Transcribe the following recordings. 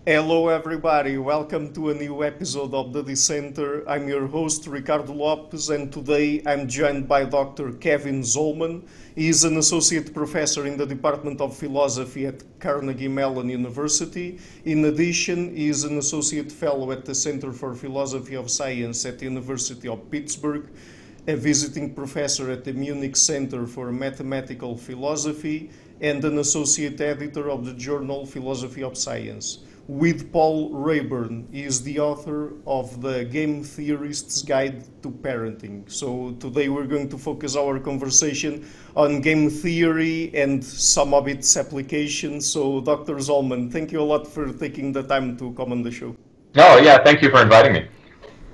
Hello, everybody. Welcome to a new episode of the Dissenter. I'm your host, Ricardo Lopes, and today I'm joined by Dr. Kevin Zollman. He is an associate professor in the Department of Philosophy at Carnegie Mellon University. In addition, he is an associate fellow at the Center for Philosophy of Science at the University of Pittsburgh, a visiting professor at the Munich Center for Mathematical Philosophy, and an associate editor of the journal Philosophy of Science. With Paul Raeburn, he is the author of the Game Theorist's Guide to Parenting. So today we're going to focus our conversation on game theory and some of its applications. So Dr. Zollman, thank you a lot for taking the time to come on the show. Oh, yeah, thank you for inviting me.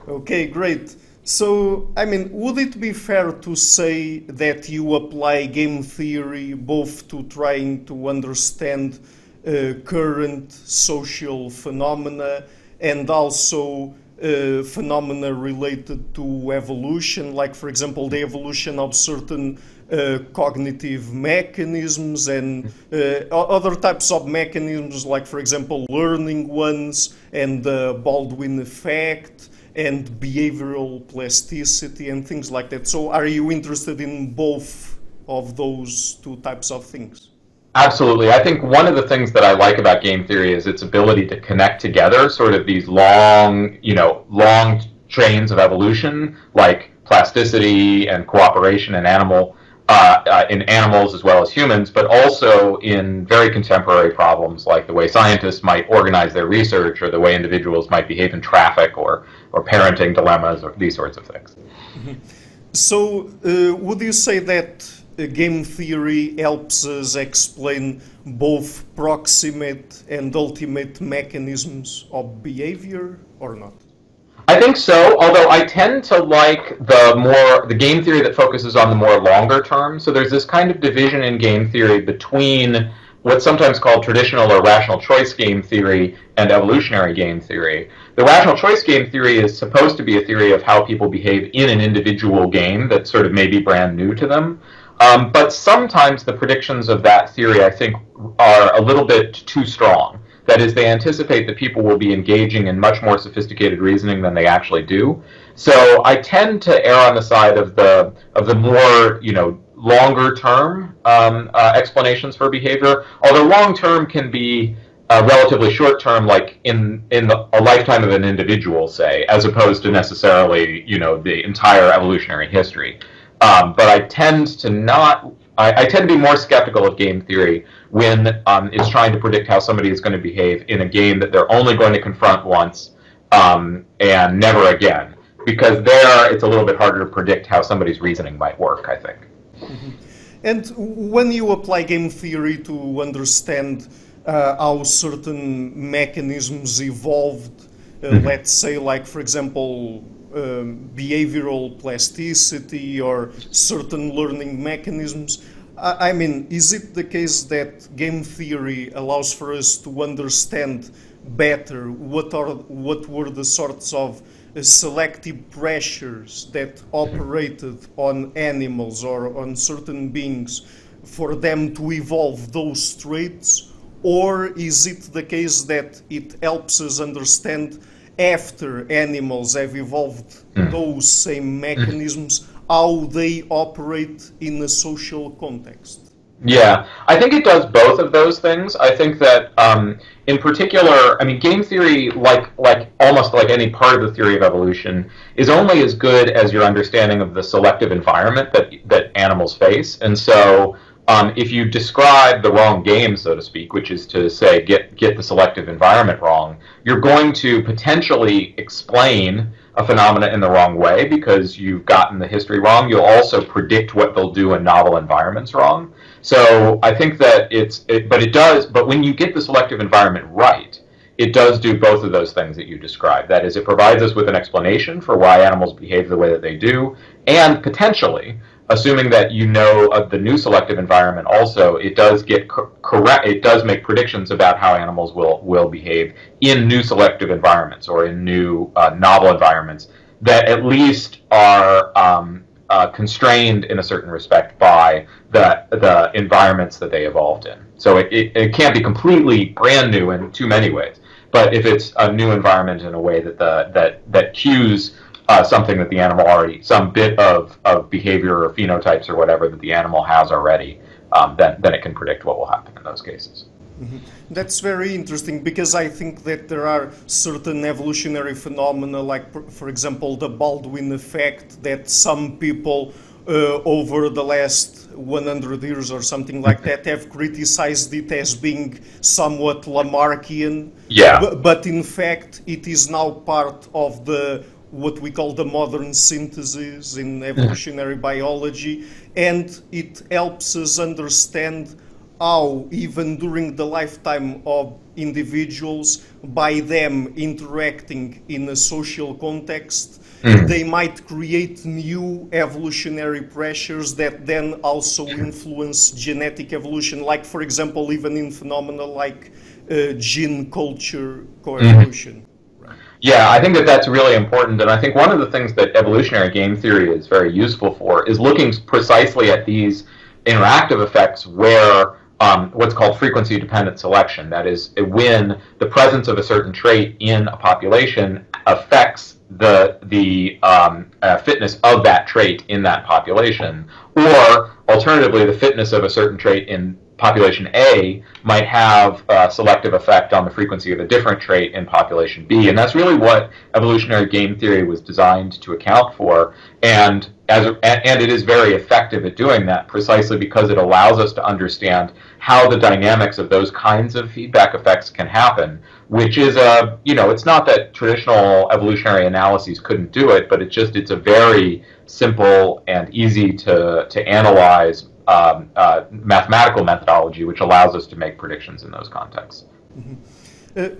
Okay, great. So, would it be fair to say that you apply game theory both to trying to understand current social phenomena and also phenomena related to evolution, like, for example, the evolution of certain cognitive mechanisms and other types of mechanisms, like, for example, learning ones and the Baldwin effect and behavioral plasticity and things like that. So are you interested in both of those two types of things? Absolutely. I think one of the things that I like about game theory is its ability to connect together sort of these long chains of evolution, like plasticity and cooperation in animals as well as humans, but also in very contemporary problems like the way scientists might organize their research or the way individuals might behave in traffic or parenting dilemmas or these sorts of things. So would you say that game theory helps us explain both proximate and ultimate mechanisms of behavior or not? I think so, although I tend to like the game theory that focuses on the more longer term. So there's this kind of division in game theory between what's sometimes called traditional or rational choice game theory and evolutionary game theory. The rational choice game theory is supposed to be a theory of how people behave in an individual game that sort of may be brand new to them. But sometimes the predictions of that theory, I think, are a little bit too strong. That is, they anticipate that people will be engaging in much more sophisticated reasoning than they actually do. So I tend to err on the side of the more longer term explanations for behavior. Although long term can be relatively short term, like in a lifetime of an individual, say, as opposed to necessarily the entire evolutionary history. But I tend to be more skeptical of game theory when it's trying to predict how somebody is going to behave in a game that they're only going to confront once and never again. Because there, it's a little bit harder to predict how somebody's reasoning might work, I think. Mm-hmm. And when you apply game theory to understand how certain mechanisms evolved, let's say, like, for example, behavioral plasticity or certain learning mechanisms. Is it the case that game theory allows for us to understand better what were the sorts of selective pressures that operated on animals or on certain beings for them to evolve those traits? Or is it the case that it helps us understand after animals have evolved those same mechanisms, how they operate in a social context? Yeah, I think it does both of those things. I think that, in particular, game theory, like almost like any part of the theory of evolution, is only as good as your understanding of the selective environment that animals face. And so, if you describe the wrong game, so to speak, which is to say get the selective environment wrong, you're going to potentially explain a phenomena in the wrong way because you've gotten the history wrong. You'll also predict what they'll do in novel environments wrong. So I think that but when you get the selective environment right, it does do both of those things that you described. That is, it provides us with an explanation for why animals behave the way that they do, and potentially, assuming that you know of the new selective environment also, it does get correct. It does make predictions about how animals will behave in new selective environments or in new novel environments that at least are constrained in a certain respect by the environments that they evolved in. So it can't be completely brand new in too many ways. But if it's a new environment in a way that cues something that the animal already, some bit of behavior or phenotypes or whatever that the animal has already, then it can predict what will happen in those cases. Mm-hmm. That's very interesting, because I think that there are certain evolutionary phenomena, like, for example, the Baldwin effect, that some people over the last 100 years or something like that have criticized it as being somewhat Lamarckian. Yeah. But in fact, it is now part of the what we call the modern synthesis in evolutionary biology, and it helps us understand how, even during the lifetime of individuals, by them interacting in a social context, they might create new evolutionary pressures that then also influence genetic evolution, like, for example, even in phenomena like gene-culture coevolution. Yeah, I think that's really important, and I think one of the things that evolutionary game theory is very useful for is looking precisely at these interactive effects where what's called frequency-dependent selection, that is, when the presence of a certain trait in a population affects the fitness of that trait in that population, or alternatively, the fitness of a certain trait in population A might have a selective effect on the frequency of a different trait in population B. And that's really what evolutionary game theory was designed to account for. And it is very effective at doing that, precisely because it allows us to understand how the dynamics of those kinds of feedback effects can happen, which is it's not that traditional evolutionary analyses couldn't do it, but it's a very simple and easy to analyze mathematical methodology, which allows us to make predictions in those contexts. Mm-hmm.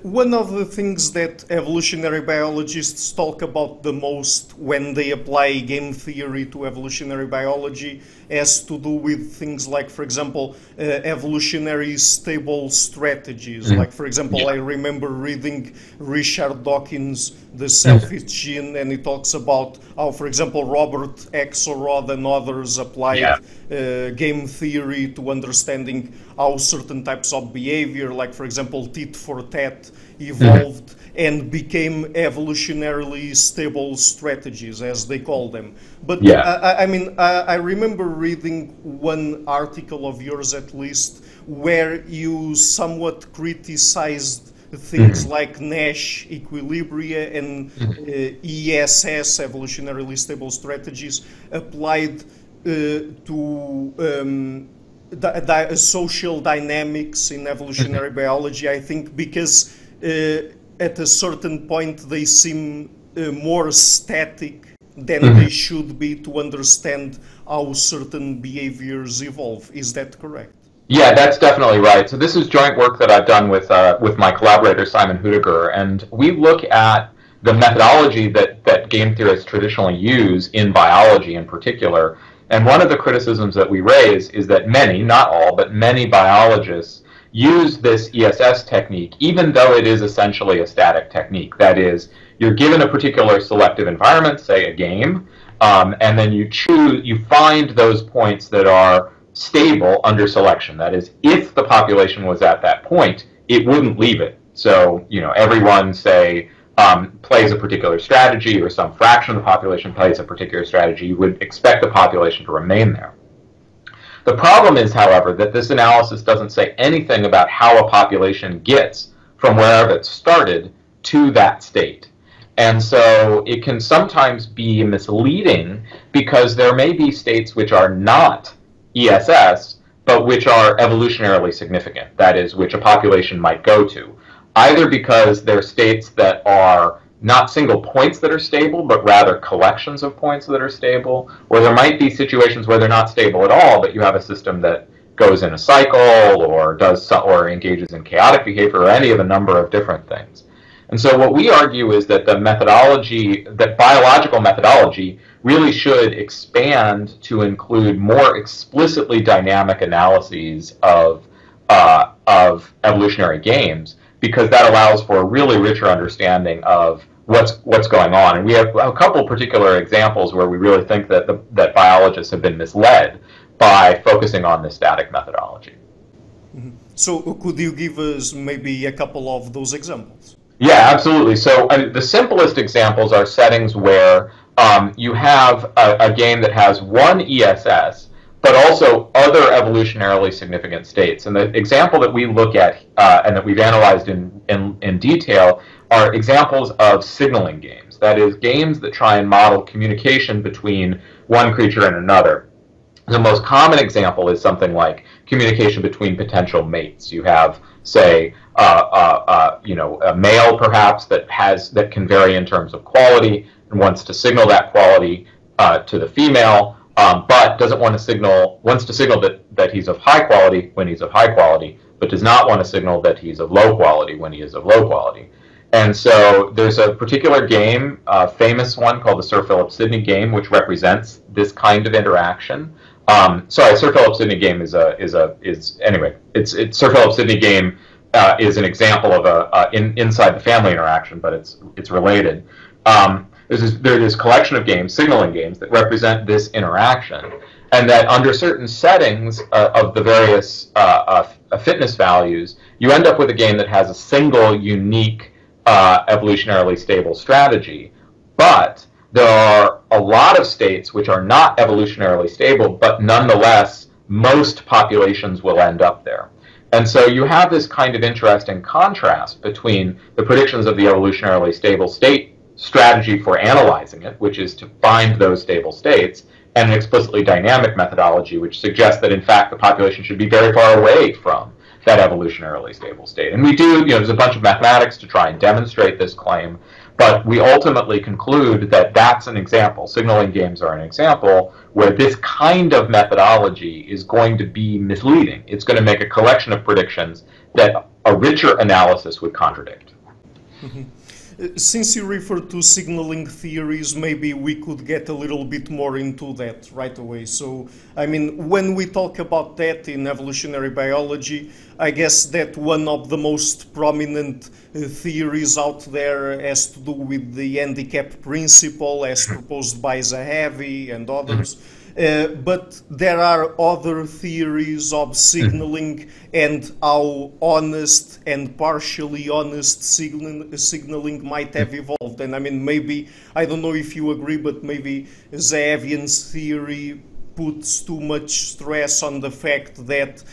One of the things that evolutionary biologists talk about the most when they apply game theory to evolutionary biology has to do with things like, for example, evolutionary stable strategies. Like, for example, I remember reading Richard Dawkins' The Selfish Gene, and he talks about how, for example, Robert Axelrod and others applied game theory to understanding how certain types of behavior, like, for example, tit for tat, evolved and became evolutionarily stable strategies, as they call them. But I remember reading one article of yours, at least, where you somewhat criticized things like Nash equilibria and ESS, evolutionarily stable strategies, applied to social dynamics in evolutionary biology, I think, because at a certain point they seem more static than they should be to understand how certain behaviors evolve. Is that correct? Yeah, that's definitely right. So this is joint work that I've done with my collaborator Simon Hudiger, and we look at the methodology that game theorists traditionally use in biology in particular. And one of the criticisms that we raise is that many, not all, but many biologists use this ESS technique, even though it is essentially a static technique. That is, you're given a particular selective environment, say a game, and then you find those points that are stable under selection. That is, if the population was at that point, it wouldn't leave it. So, everyone, say, plays a particular strategy, or some fraction of the population plays a particular strategy, you would expect the population to remain there. The problem is, however, that this analysis doesn't say anything about how a population gets from wherever it started to that state. And so it can sometimes be misleading, because there may be states which are not ESS, but which are evolutionarily significant, that is, which a population might go to, either because they're states that are not single points that are stable, but rather collections of points that are stable, or there might be situations where they're not stable at all, but you have a system that goes in a cycle, or engages in chaotic behavior, or any of a number of different things. And so what we argue is that biological methodology really should expand to include more explicitly dynamic analyses of evolutionary games, because that allows for a really richer understanding of what's going on. And we have a couple particular examples where we really think that biologists have been misled by focusing on this static methodology. So could you give us maybe a couple of those examples? Yeah, absolutely. So the simplest examples are settings where you have a game that has one ESS, but also other evolutionarily significant states. And the example that we look at and that we've analyzed in detail are examples of signaling games. That is, games that try and model communication between one creature and another. The most common example is something like communication between potential mates. You have, say, a male perhaps that can vary in terms of quality and wants to signal that quality to the female, but wants to signal that he's of high quality when he's of high quality, but does not want to signal that he's of low quality when he is of low quality. And so there's a particular game, a famous one called the Sir Philip Sidney game, which represents this kind of interaction. Sir Philip Sidney game Sir Philip Sidney game is an example of inside the family interaction, but it's related. There's this collection of games, signaling games, that represent this interaction, and that under certain settings of the various fitness values, you end up with a game that has a single unique evolutionarily stable strategy. But there are a lot of states which are not evolutionarily stable, but nonetheless, most populations will end up there. And so you have this kind of interesting contrast between the predictions of the evolutionarily stable state strategy for analyzing it, which is to find those stable states, and an explicitly dynamic methodology, which suggests that, in fact, the population should be very far away from that evolutionarily stable state. And we do, there's a bunch of mathematics to try and demonstrate this claim, but we ultimately conclude that that's an example. Signaling games are an example where this kind of methodology is going to be misleading. It's going to make a collection of predictions that a richer analysis would contradict. Mm-hmm. Since you referred to signaling theories, maybe we could get a little bit more into that right away. So, I mean, when we talk about that in evolutionary biology, I guess that one of the most prominent theories out there has to do with the handicap principle as proposed by Zahavi and others. But there are other theories of signaling and how honest and partially honest signaling might have evolved. And I mean, maybe, I don't know if you agree, but maybe Zahavian's theory puts too much stress on the fact that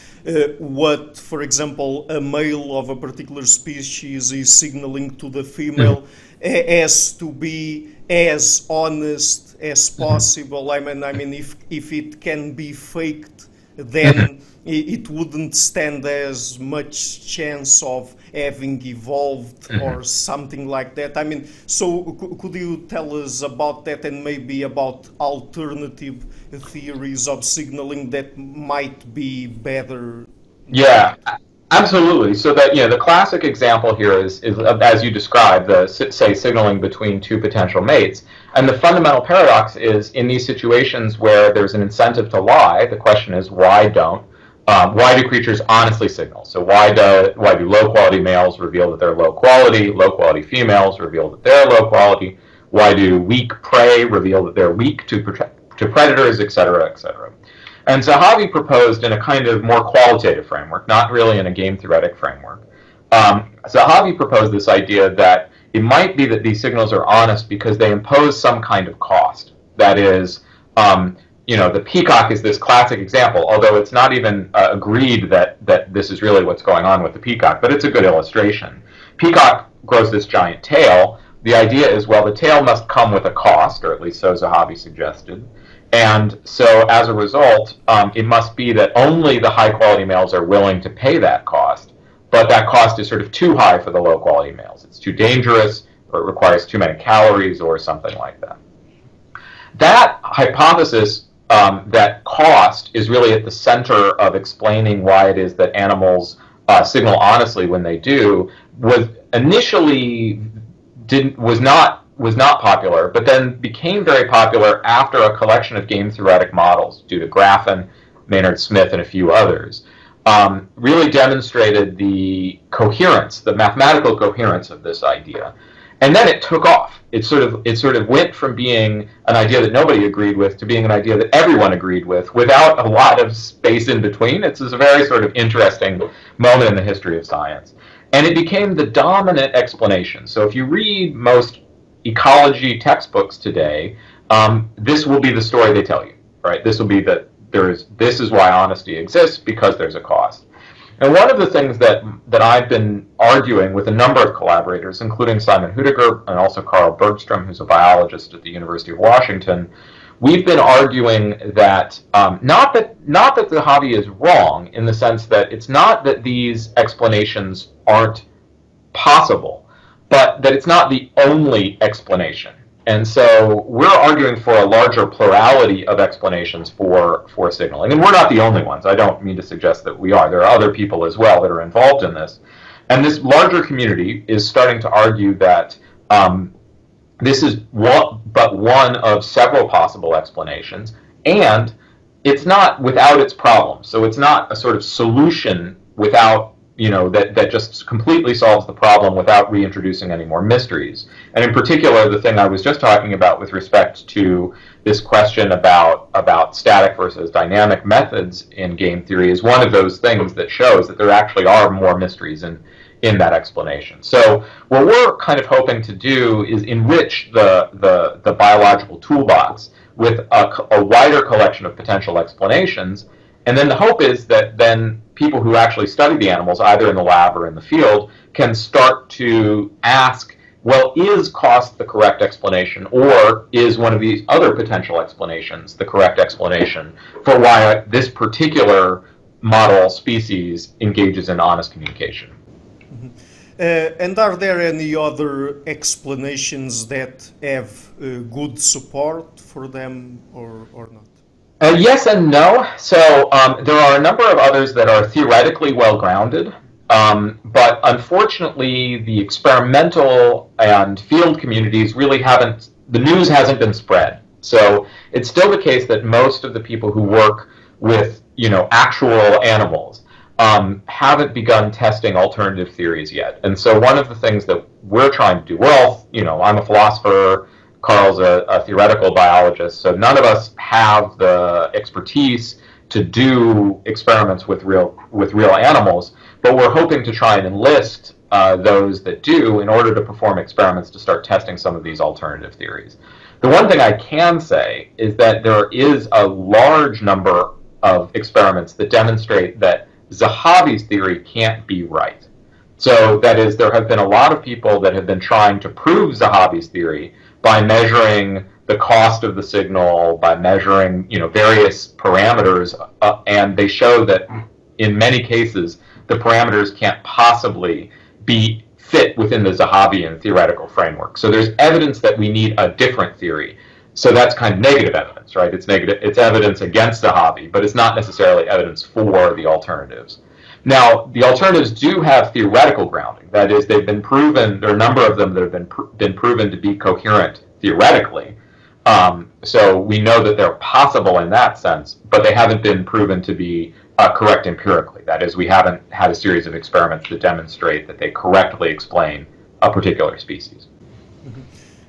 what, for example, a male of a particular species is signaling to the female has to be as honest as possible. I mean, if it can be faked, then it wouldn't stand as much chance of having evolved or something like that. I mean, so could you tell us about that and maybe about alternative theories of signaling that might be better? Yeah. Absolutely. So that the classic example here is as you described, say signaling between two potential mates. And the fundamental paradox is in these situations where there's an incentive to lie, the question is why do creatures honestly signal? So why do low quality males reveal that they're low quality females reveal that they're low quality? Why do weak prey reveal that they're weak to predators, et cetera, et cetera? And Zahavi proposed in a kind of more qualitative framework, not really in a game theoretic framework. Zahavi proposed this idea that it might be that these signals are honest because they impose some kind of cost. That is, the peacock is this classic example, although it's not even agreed that this is really what's going on with the peacock, but it's a good illustration. Peacock grows this giant tail. The idea is, well, the tail must come with a cost, or at least so Zahavi suggested. And so as a result, it must be that only the high-quality males are willing to pay that cost, but that cost is sort of too high for the low-quality males. It's too dangerous, or it requires too many calories, or something like that. That hypothesis, that cost, is really at the center of explaining why it is that animals signal honestly when they do, was initially was not popular, but then became very popular after a collection of game theoretic models due to Graffin, Maynard Smith, and a few others, really demonstrated the coherence, the mathematical coherence of this idea. And then it took off. It sort of went from being an idea that nobody agreed with to being an idea that everyone agreed with, without a lot of space in between. It's a very sort of interesting moment in the history of science. And it became the dominant explanation. So if you read most ecology textbooks today, this will be the story they tell you, right? This will be that this is why honesty exists, because there's a cost. And one of the things that I've been arguing with a number of collaborators, including Simon Hudiger and also Carl Bergstrom, who's a biologist at the University of Washington, we've been arguing that not that the hobby is wrong, in the sense that it's not that these explanations aren't possible, but that it's not the only explanation. And so we're arguing for a larger plurality of explanations for signaling. And we're not the only ones. I don't mean to suggest that we are. There are other people as well that are involved in this. And this larger community is starting to argue that this is but one of several possible explanations. And it's not without its problems. So it's not a sort of solution without, that just completely solves the problem without reintroducing any more mysteries. And in particular, the thing I was just talking about with respect to this question about static versus dynamic methods in game theory is one of those things that shows that there actually are more mysteries in that explanation. So what we're kind of hoping to do is enrich the biological toolbox with a wider collection of potential explanations. And then the hope is that then people who actually study the animals, either in the lab or in the field, can start to ask, well, is cost the correct explanation, or is one of these other potential explanations the correct explanation for why this particular model species engages in honest communication? And are there any other explanations that have good support for them or not? Yes and no. So there are a number of others that are theoretically well-grounded, but unfortunately the experimental and field communities really the news hasn't been spread. So it's still the case that most of the people who work with, actual animals haven't begun testing alternative theories yet. And so one of the things that we're trying to do, I'm a philosopher, Carl's a theoretical biologist, so none of us have the expertise to do experiments with real animals, but we're hoping to try and enlist those that do in order to perform experiments to start testing some of these alternative theories. The one thing I can say is that there is a large number of experiments that demonstrate that Zahavi's theory can't be right. So that is, there have been a lot of people that have been trying to prove Zahavi's theory by measuring the cost of the signal, by measuring various parameters, and they show that in many cases the parameters can't possibly be fit within the Zahavian theoretical framework. So there's evidence that we need a different theory. So that's kind of negative evidence, right? It's evidence against Zahavi, but it's not necessarily evidence for the alternatives. Now, the alternatives do have theoretical grounding. That is, they've been proven, there are a number of them that have been proven to be coherent theoretically. So we know that they're possible in that sense, but they haven't been proven to be correct empirically. That is, we haven't had a series of experiments that demonstrate that they correctly explain a particular species. Mm-hmm.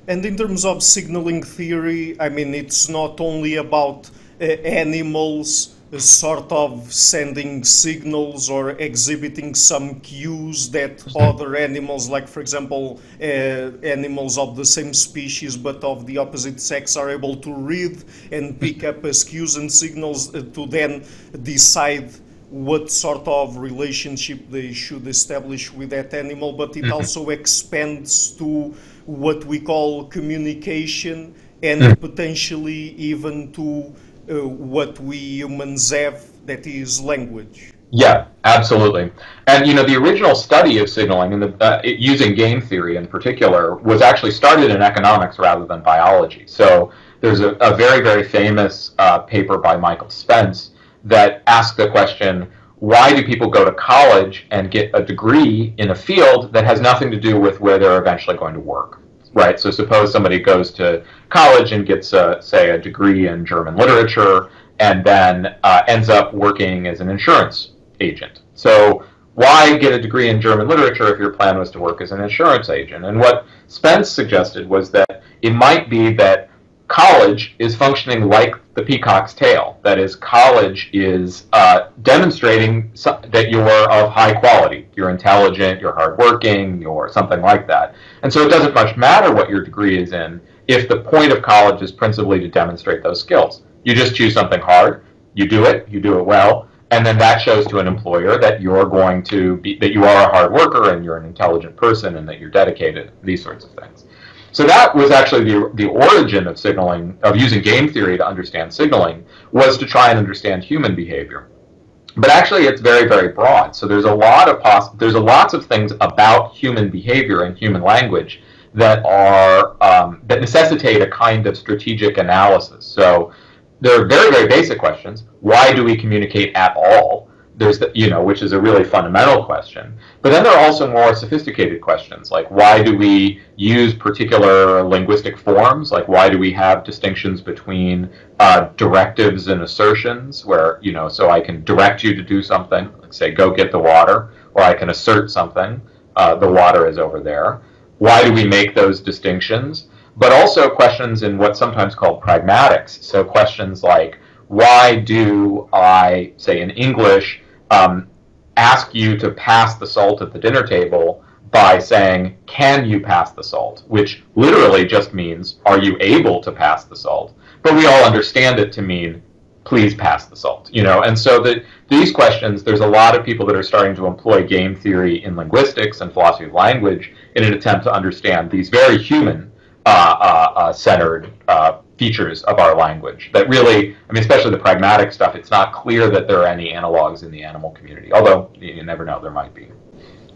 And in terms of signaling theory, I mean, it's not only about animals sort of sending signals or exhibiting some cues that other animals, like for example animals of the same species but of the opposite sex, are able to read and pick up as cues and signals to then decide what sort of relationship they should establish with that animal, but it also expands to what we call communication and potentially even to what we humans have, that is language. Yeah, absolutely. And the original study of signaling, using game theory in particular, was actually started in economics rather than biology. So there's a very, very famous paper by Michael Spence that asked the question, why do people go to college and get a degree in a field that has nothing to do with where they're eventually going to work? Right, so suppose somebody goes to college and gets, say, a degree in German literature and then ends up working as an insurance agent. So why get a degree in German literature if your plan was to work as an insurance agent? And what Spence suggested was that it might be that college is functioning like the peacock's tail. That is, college is demonstrating that you're of high quality. You're intelligent, you're hardworking, you're something like that. And so it doesn't much matter what your degree is in if the point of college is principally to demonstrate those skills. You just choose something hard, you do it well, and then that shows to an employer that you're going to be, that you are a hard worker and you're an intelligent person and that you're dedicated, these sorts of things. So that was actually the origin of signaling, of using game theory to understand signaling, was to try and understand human behavior. But actually, it's very, very broad. So there's a lot of lots of things about human behavior and human language that are that necessitate a kind of strategic analysis. So there are very, very basic questions. Why do we communicate at all? There's the, which is a really fundamental question. But then there are also more sophisticated questions, like why do we use particular linguistic forms? Like why do we have distinctions between directives and assertions, where, so I can direct you to do something, like say, go get the water, or I can assert something, the water is over there. Why do we make those distinctions? But also questions in what's sometimes called pragmatics. So questions like, why do I, say in English, ask you to pass the salt at the dinner table by saying, can you pass the salt? Which literally just means, are you able to pass the salt? But we all understand it to mean, please pass the salt. And so these questions, there's a lot of people that are starting to employ game theory in linguistics and philosophy of language in an attempt to understand these very human centered features of our language that really, especially the pragmatic stuff, it's not clear that there are any analogs in the animal community, although you never know, there might be.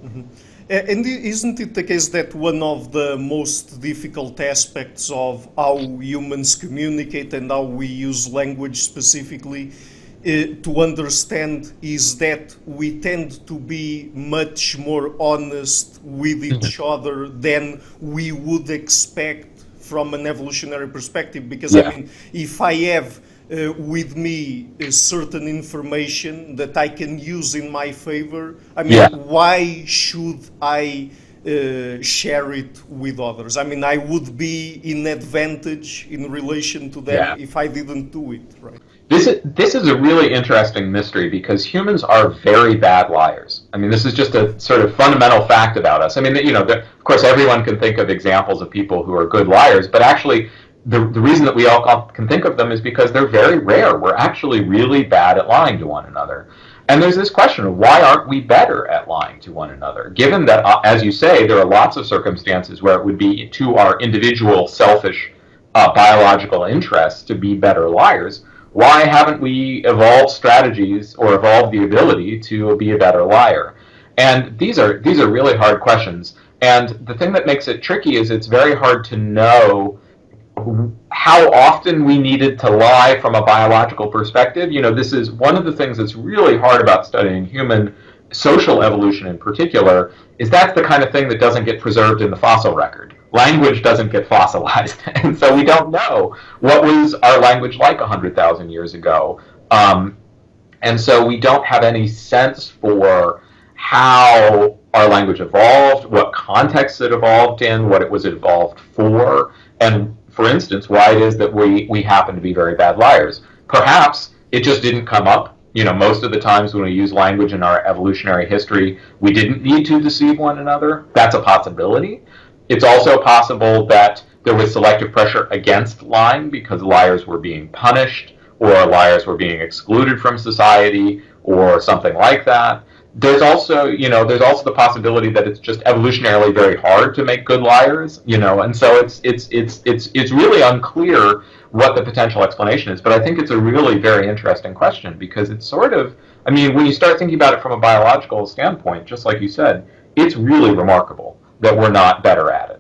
Mm-hmm. And isn't it the case that one of the most difficult aspects of how humans communicate and how we use language specifically to understand is that we tend to be much more honest with each other than we would expect from an evolutionary perspective? Because if I have with me certain information that I can use in my favor, why should I share it with others? I would be in advantage in relation to them if I didn't do it, right? This is a really interesting mystery because humans are very bad liars. This is just a sort of fundamental fact about us. Of course, everyone can think of examples of people who are good liars, but actually, the reason that we all can think of them is because they're very rare. We're actually really bad at lying to one another. And there's this question of why aren't we better at lying to one another? Given that, as you say, there are lots of circumstances where it would be to our individual selfish biological interests to be better liars. Why haven't we evolved strategies or evolved the ability to be a better liar? And these are really hard questions. And the thing that makes it tricky is it's very hard to know how often we needed to lie from a biological perspective. This is one of the things that's really hard about studying human social evolution in particular, is that's the kind of thing that doesn't get preserved in the fossil record. Language doesn't get fossilized, and so we don't know what was our language like 100,000 years ago. And so we don't have any sense for how our language evolved, what context it evolved in, what it was evolved for, and for instance, why it is that we happen to be very bad liars. Perhaps it just didn't come up. Most of the times when we use language in our evolutionary history, we didn't need to deceive one another. That's a possibility. It's also possible that there was selective pressure against lying because liars were being punished or liars were being excluded from society or something like that. There's also the possibility that it's just evolutionarily very hard to make good liars, and so it's really unclear what the potential explanation is. But I think it's a really very interesting question because it's sort of, when you start thinking about it from a biological standpoint, just like you said, it's really remarkable that we're not better at it.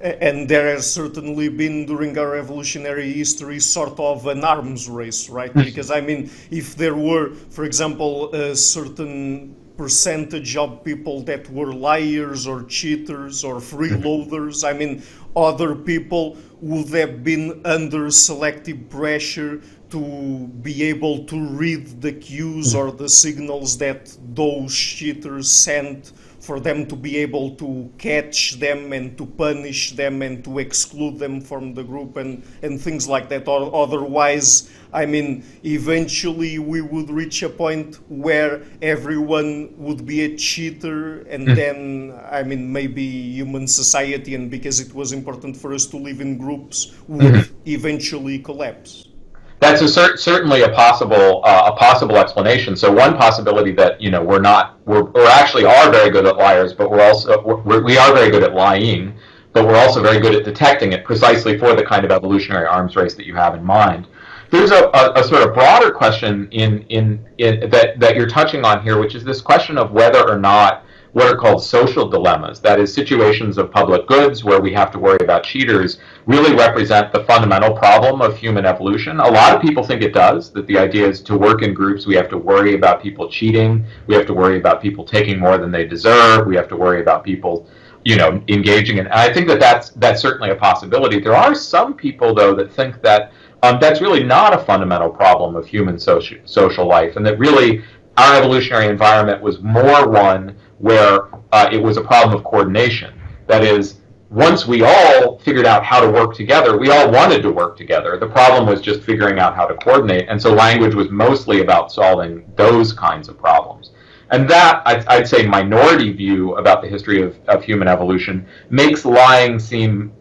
And there has certainly been, during our evolutionary history, sort of an arms race, right? Because, if there were, for example, certain percentage of people that were liars or cheaters or freeloaders. I mean, other people would have been under selective pressure to be able to read the cues or the signals that those cheaters sent, for them to be able to catch them and to punish them and to exclude them from the group and things like that. Or otherwise, I mean, eventually we would reach a point where everyone would be a cheater, and then, I mean, maybe human society, and because it was important for us to live in groups, would eventually collapse. That's certainly a possible explanation. So one possibility that we're actually are very good at liars, but we are very good at lying, but we're also very good at detecting it precisely for the kind of evolutionary arms race that you have in mind. There's a sort of broader question that you're touching on here, which is this question of whether or not what are called social dilemmas, that is, situations of public goods where we have to worry about cheaters, really represent the fundamental problem of human evolution. A lot of people think it does, that the idea is to work in groups, we have to worry about people cheating, we have to worry about people taking more than they deserve, we have to worry about people, engaging in. And I think that that's certainly a possibility. There are some people, though, that think that that's really not a fundamental problem of human social life, and that really our evolutionary environment was more one where it was a problem of coordination. That is, once we all figured out how to work together, we all wanted to work together. The problem was just figuring out how to coordinate, and so language was mostly about solving those kinds of problems. And that, I'd say, minority view about the history of human evolution makes lying seem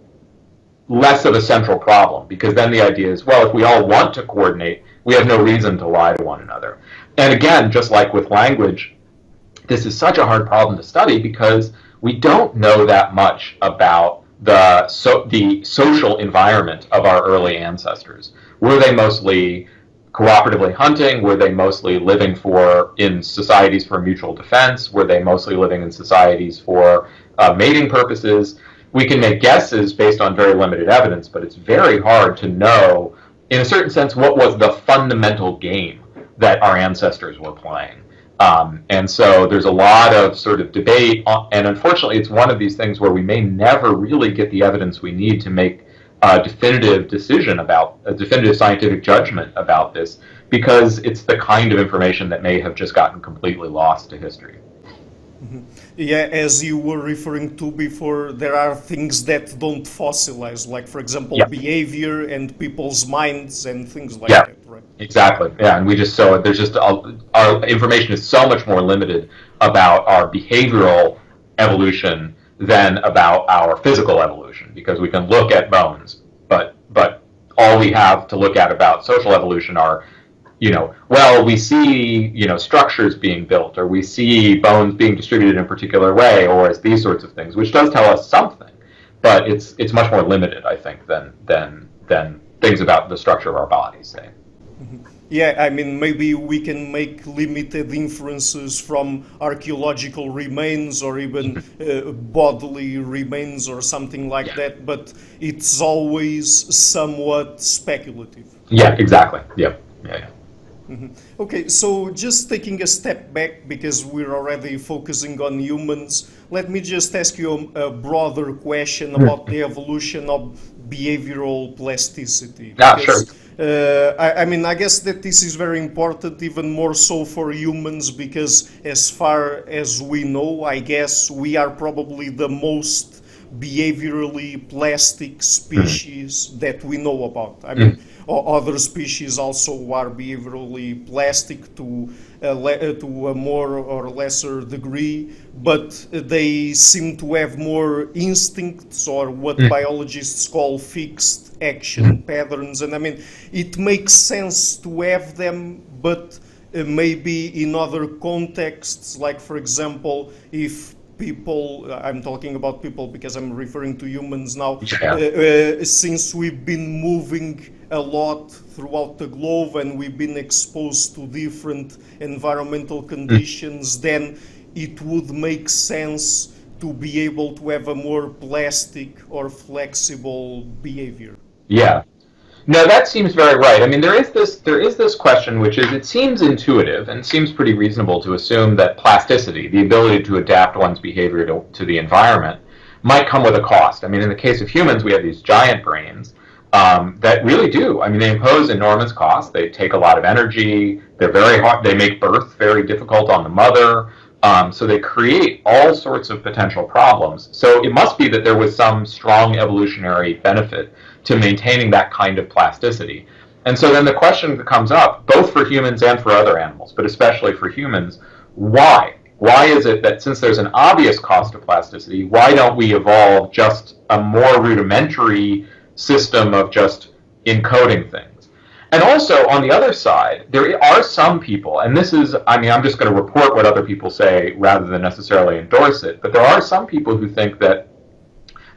less of a central problem, because then the idea is, well, if we all want to coordinate, we have no reason to lie to one another. And again, just like with language, this is such a hard problem to study because we don't know that much about the social environment of our early ancestors. Were they mostly cooperatively hunting? Were they mostly living in societies for mutual defense? Were they mostly living in societies for mating purposes? We can make guesses based on very limited evidence, but it's very hard to know, in a certain sense, what was the fundamental game that our ancestors were playing. And so there's a lot of sort of debate, and unfortunately it's one of these things where we may never really get the evidence we need to make a definitive decision about, a definitive scientific judgment about this, because it's the kind of information that may have just gotten completely lost to history. Mm-hmm. Yeah, as you were referring to before, there are things that don't fossilize, like, for example, behavior and people's minds and things like that, right? Exactly. Yeah, and our information is so much more limited about our behavioral evolution than about our physical evolution, because we can look at bones, but all we have to look at about social evolution are, we see, structures being built, or we see bones being distributed in a particular way, or as these sorts of things, which does tell us something, but it's much more limited, I think, than things about the structure of our bodies, say. Mm-hmm. Yeah, I mean, maybe we can make limited inferences from archaeological remains or even bodily remains or something like that, but it's always somewhat speculative. Yeah, exactly. Yeah. Mm-hmm. Okay, so just taking a step back, because we're already focusing on humans, let me just ask you a broader question about the evolution of behavioral plasticity. Sure. I guess that this is very important, even more so for humans, because as far as we know, I guess we are probably the most behaviorally plastic species that we know about. I mean, other species also are behaviorally plastic to a more or lesser degree, but they seem to have more instincts, or what biologists call fixed action patterns. And I mean, it makes sense to have them, but maybe in other contexts, like, for example, if people, I'm talking about people because I'm referring to humans now, since we've been moving a lot throughout the globe and we've been exposed to different environmental conditions, then it would make sense to be able to have a more plastic or flexible behavior. Yeah. No, that seems very right. I mean, there is this question, which is, it seems intuitive and seems pretty reasonable to assume that plasticity, the ability to adapt one's behavior to the environment, might come with a cost. I mean, in the case of humans, we have these giant brains that really do. I mean, they impose enormous costs. They take a lot of energy. They're very hard. They make birth very difficult on the mother. So they create all sorts of potential problems. So it must be that there was some strong evolutionary benefit to maintaining that kind of plasticity. And so then the question comes up, both for humans and for other animals, but especially for humans, why? Why is it that since there's an obvious cost to plasticity, why don't we evolve just a more rudimentary system of just encoding things? And also, on the other side, there are some people, and this is, I mean, I'm just going to report what other people say rather than necessarily endorse it, but there are some people who think that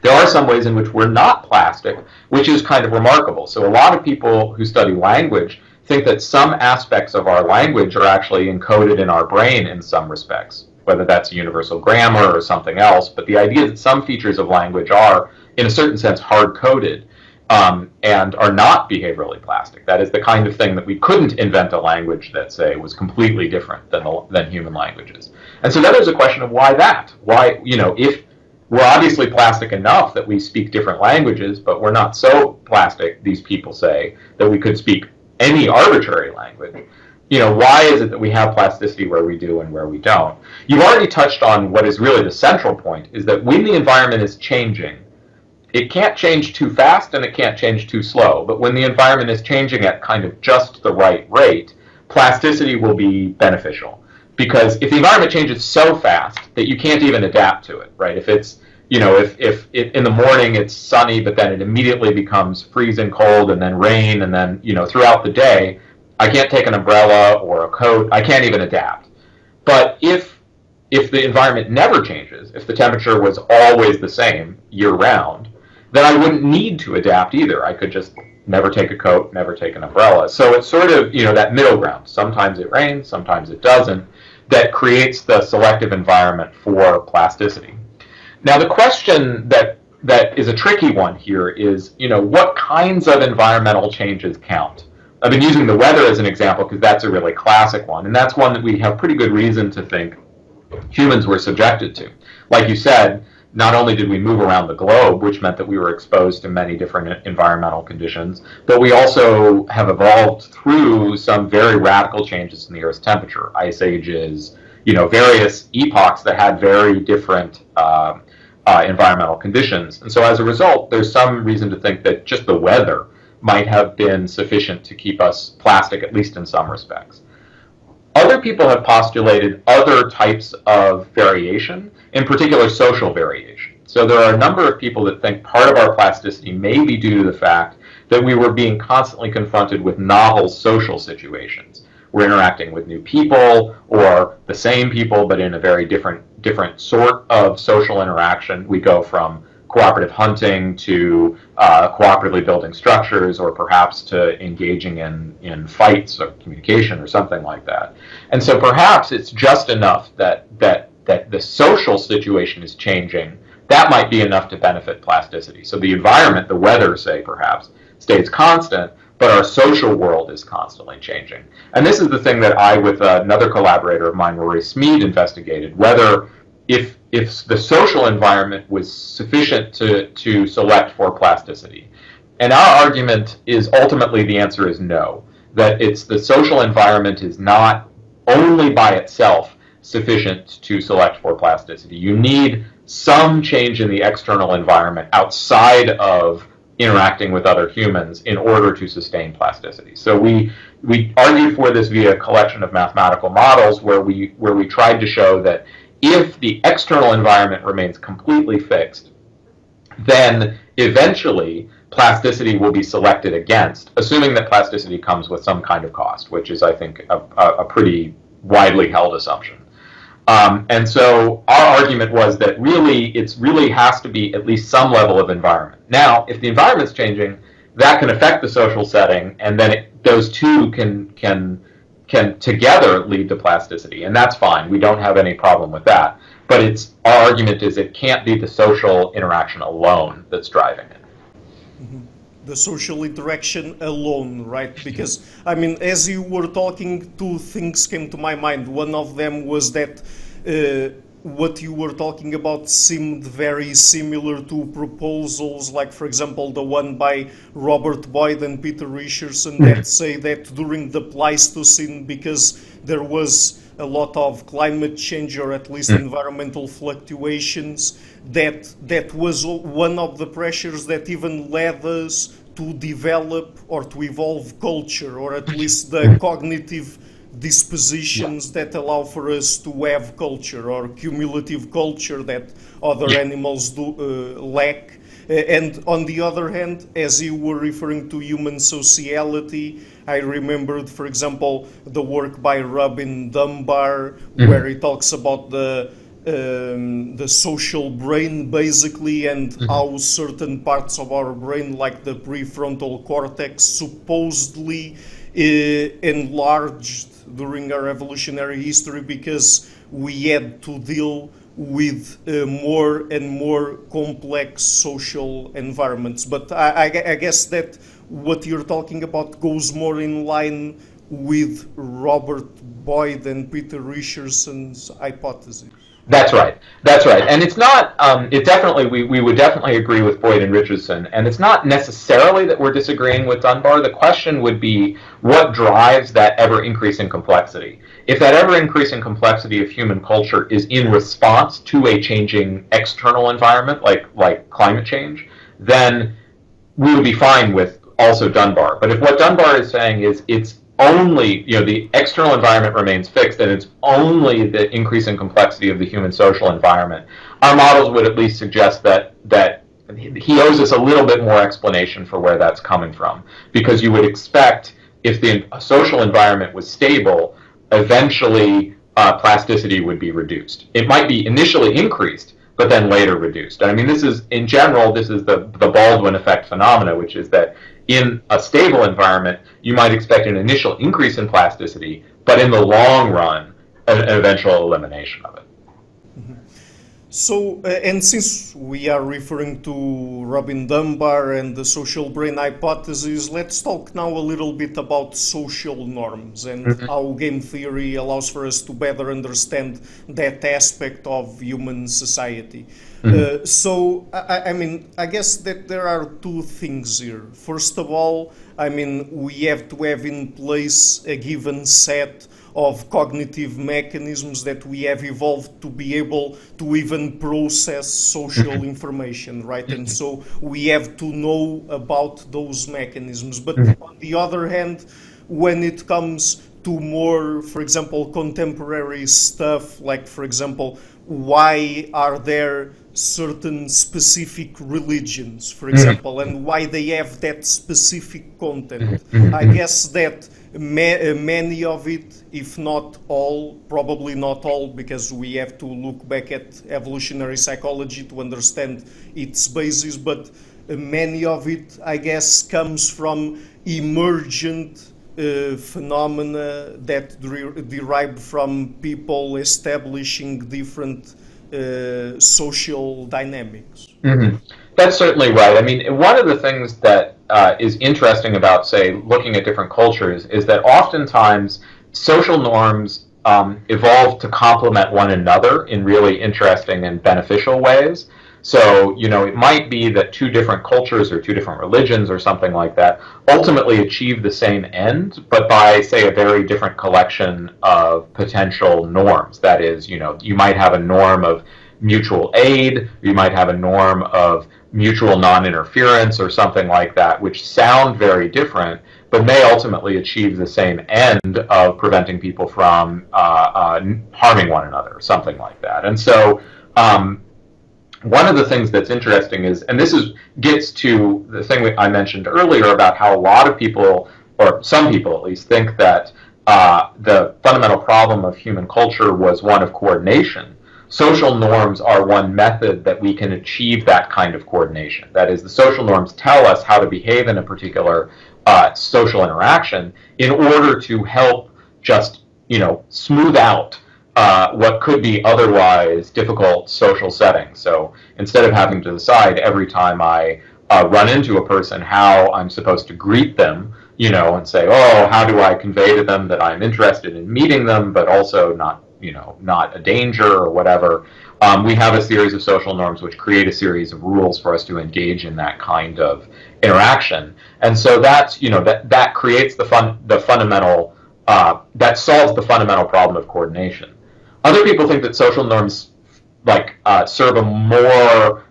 there are some ways in which we're not plastic, which is kind of remarkable. So a lot of people who study language think that some aspects of our language are actually encoded in our brain in some respects, whether that's universal grammar or something else. But the idea that some features of language are, in a certain sense, hard-coded and are not behaviorally plastic. That is the kind of thing that we couldn't invent a language that, say, was completely different than human languages. And so then there's a question of why that? Why, you know, if we're obviously plastic enough that we speak different languages, but we're not so plastic, these people say, that we could speak any arbitrary language. You know, why is it that we have plasticity where we do and where we don't? You've already touched on what is really the central point, is that when the environment is changing, it can't change too fast and it can't change too slow. But when the environment is changing at kind of just the right rate, plasticity will be beneficial. Because if the environment changes so fast that you can't even adapt to it, right? If it's, you know, if in the morning it's sunny, but then it immediately becomes freezing cold and then rain, and then, you know, throughout the day, I can't take an umbrella or a coat. I can't even adapt. But if the environment never changes, if the temperature was always the same year-round, then I wouldn't need to adapt either. I could just never take a coat, never take an umbrella. So it's sort of, you know, that middle ground. Sometimes it rains, sometimes it doesn't, that creates the selective environment for plasticity. Now, the question that is a tricky one here is, you know, what kinds of environmental changes count? I've been using the weather as an example because that's a really classic one, and that's one that we have pretty good reason to think humans were subjected to. Like you said, not only did we move around the globe, which meant that we were exposed to many different environmental conditions, but we also have evolved through some very radical changes in the Earth's temperature, ice ages, you know, various epochs that had very different environmental conditions. And so as a result, there's some reason to think that just the weather might have been sufficient to keep us plastic, at least in some respects. Other people have postulated other types of variation, in particular social variation. So there are a number of people that think part of our plasticity may be due to the fact that we were being constantly confronted with novel social situations. We're interacting with new people, or the same people, but in a very different sort of social interaction. We go from cooperative hunting to cooperatively building structures, or perhaps to engaging in fights or communication or something like that. And so perhaps it's just enough that the social situation is changing. That might be enough to benefit plasticity. So the environment, the weather, say, perhaps, stays constant, but our social world is constantly changing. And this is the thing that I, with another collaborator of mine, Rory Smead, investigated, whether if the social environment was sufficient to select for plasticity. And our argument is ultimately the answer is no, that it's the social environment is not only by itself sufficient to select for plasticity. You need some change in the external environment outside of interacting with other humans in order to sustain plasticity. So we argued for this via a collection of mathematical models where we tried to show that if the external environment remains completely fixed, then eventually plasticity will be selected against, assuming that plasticity comes with some kind of cost, which is, I think, a pretty widely held assumption. And so our argument was that really, it really has to be at least some level of environment. Now, if the environment's changing, that can affect the social setting, and then those two can together lead to plasticity, and that's fine. We don't have any problem with that. But our argument is it can't be the social interaction alone that's driving it. Mm-hmm. the social interaction alone, right? Because, I mean, as you were talking, two things came to my mind. One of them was that what you were talking about seemed very similar to proposals like, for example, the one by Robert Boyd and Peter Richardson that say that during the Pleistocene, because there was a lot of climate change, or at least environmental fluctuations, that was one of the pressures that even led us to develop or to evolve culture, or at least the cognitive dispositions that allow for us to have culture, or cumulative culture that other animals do lack. And on the other hand, as you were referring to human sociality, I remembered, for example, the work by Robin Dunbar, where he talks about the social brain, basically, and how certain parts of our brain, like the prefrontal cortex, supposedly enlarged during our evolutionary history because we had to deal with more and more complex social environments. But I guess that what you're talking about goes more in line with Robert Boyd and Peter Richardson's hypothesis. That's right. That's right. And it's not, it definitely, we would definitely agree with Boyd and Richardson. And it's not necessarily that we're disagreeing with Dunbar. The question would be what drives that ever increasing complexity? If that ever increasing complexity of human culture is in response to a changing external environment, like climate change, then we would be fine with also Dunbar. But if what Dunbar is saying is it's only, the external environment remains fixed and it's only the increasing complexity of the human social environment, our models would at least suggest that he owes us a little bit more explanation for where that's coming from. Because you would expect if the social environment was stable, eventually plasticity would be reduced. It might be initially increased, but then later reduced. I mean, this is, in general, this is the Baldwin effect phenomena, which is that in a stable environment, you might expect an initial increase in plasticity, but in the long run, an eventual elimination of it. So, and since we are referring to Robin Dunbar and the social brain hypothesis, let's talk now a little bit about social norms and how game theory allows for us to better understand that aspect of human society. So, I mean, I guess that there are two things here. First of all, I mean, we have to have in place a given set of cognitive mechanisms that we have evolved to be able to even process social information, right? And so we have to know about those mechanisms. But on the other hand, when it comes to more, for example, contemporary stuff, like, for example, why are there certain specific religions, for example, and why they have that specific content? I guess that many of it, if not all, probably not all, because we have to look back at evolutionary psychology to understand its basis, but many of it, I guess, comes from emergent phenomena that derive from people establishing different social dynamics. That's certainly right. I mean, one of the things that is interesting about, say, looking at different cultures is that oftentimes social norms evolve to complement one another in really interesting and beneficial ways. So, it might be that two different cultures or two different religions or something like that ultimately achieve the same end, but by, say, a very different collection of potential norms. That is, you might have a norm of mutual aid, you might have a norm of mutual non-interference or something like that, which sound very different, but may ultimately achieve the same end of preventing people from harming one another, something like that. And so, one of the things that's interesting is, and this gets to the thing I mentioned earlier about how a lot of people, or some people at least, think that the fundamental problem of human culture was one of coordination. Social norms are one method that we can achieve that kind of coordination. That is, the social norms tell us how to behave in a particular social interaction in order to help just, smooth out what could be otherwise difficult social settings. So instead of having to decide every time I run into a person, how I'm supposed to greet them, and say, oh, how do I convey to them that I'm interested in meeting them, but also not a danger or whatever. We have a series of social norms which create a series of rules for us to engage in that kind of interaction. And so that's, that creates the fundamental, that solves the fundamental problem of coordination. Other people think that social norms serve a more,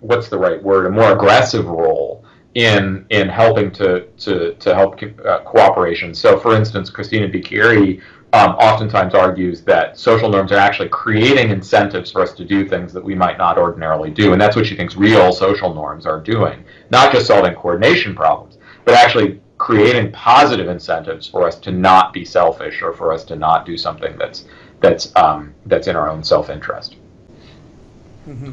what's the right word, a more aggressive role in helping to help cooperation. So, for instance, Christina Bicchieri oftentimes argues that social norms are actually creating incentives for us to do things that we might not ordinarily do, and that's what she thinks real social norms are doing. Not just solving coordination problems, but actually creating positive incentives for us to not be selfish or for us to not do something that's in our own self-interest. Mm-hmm.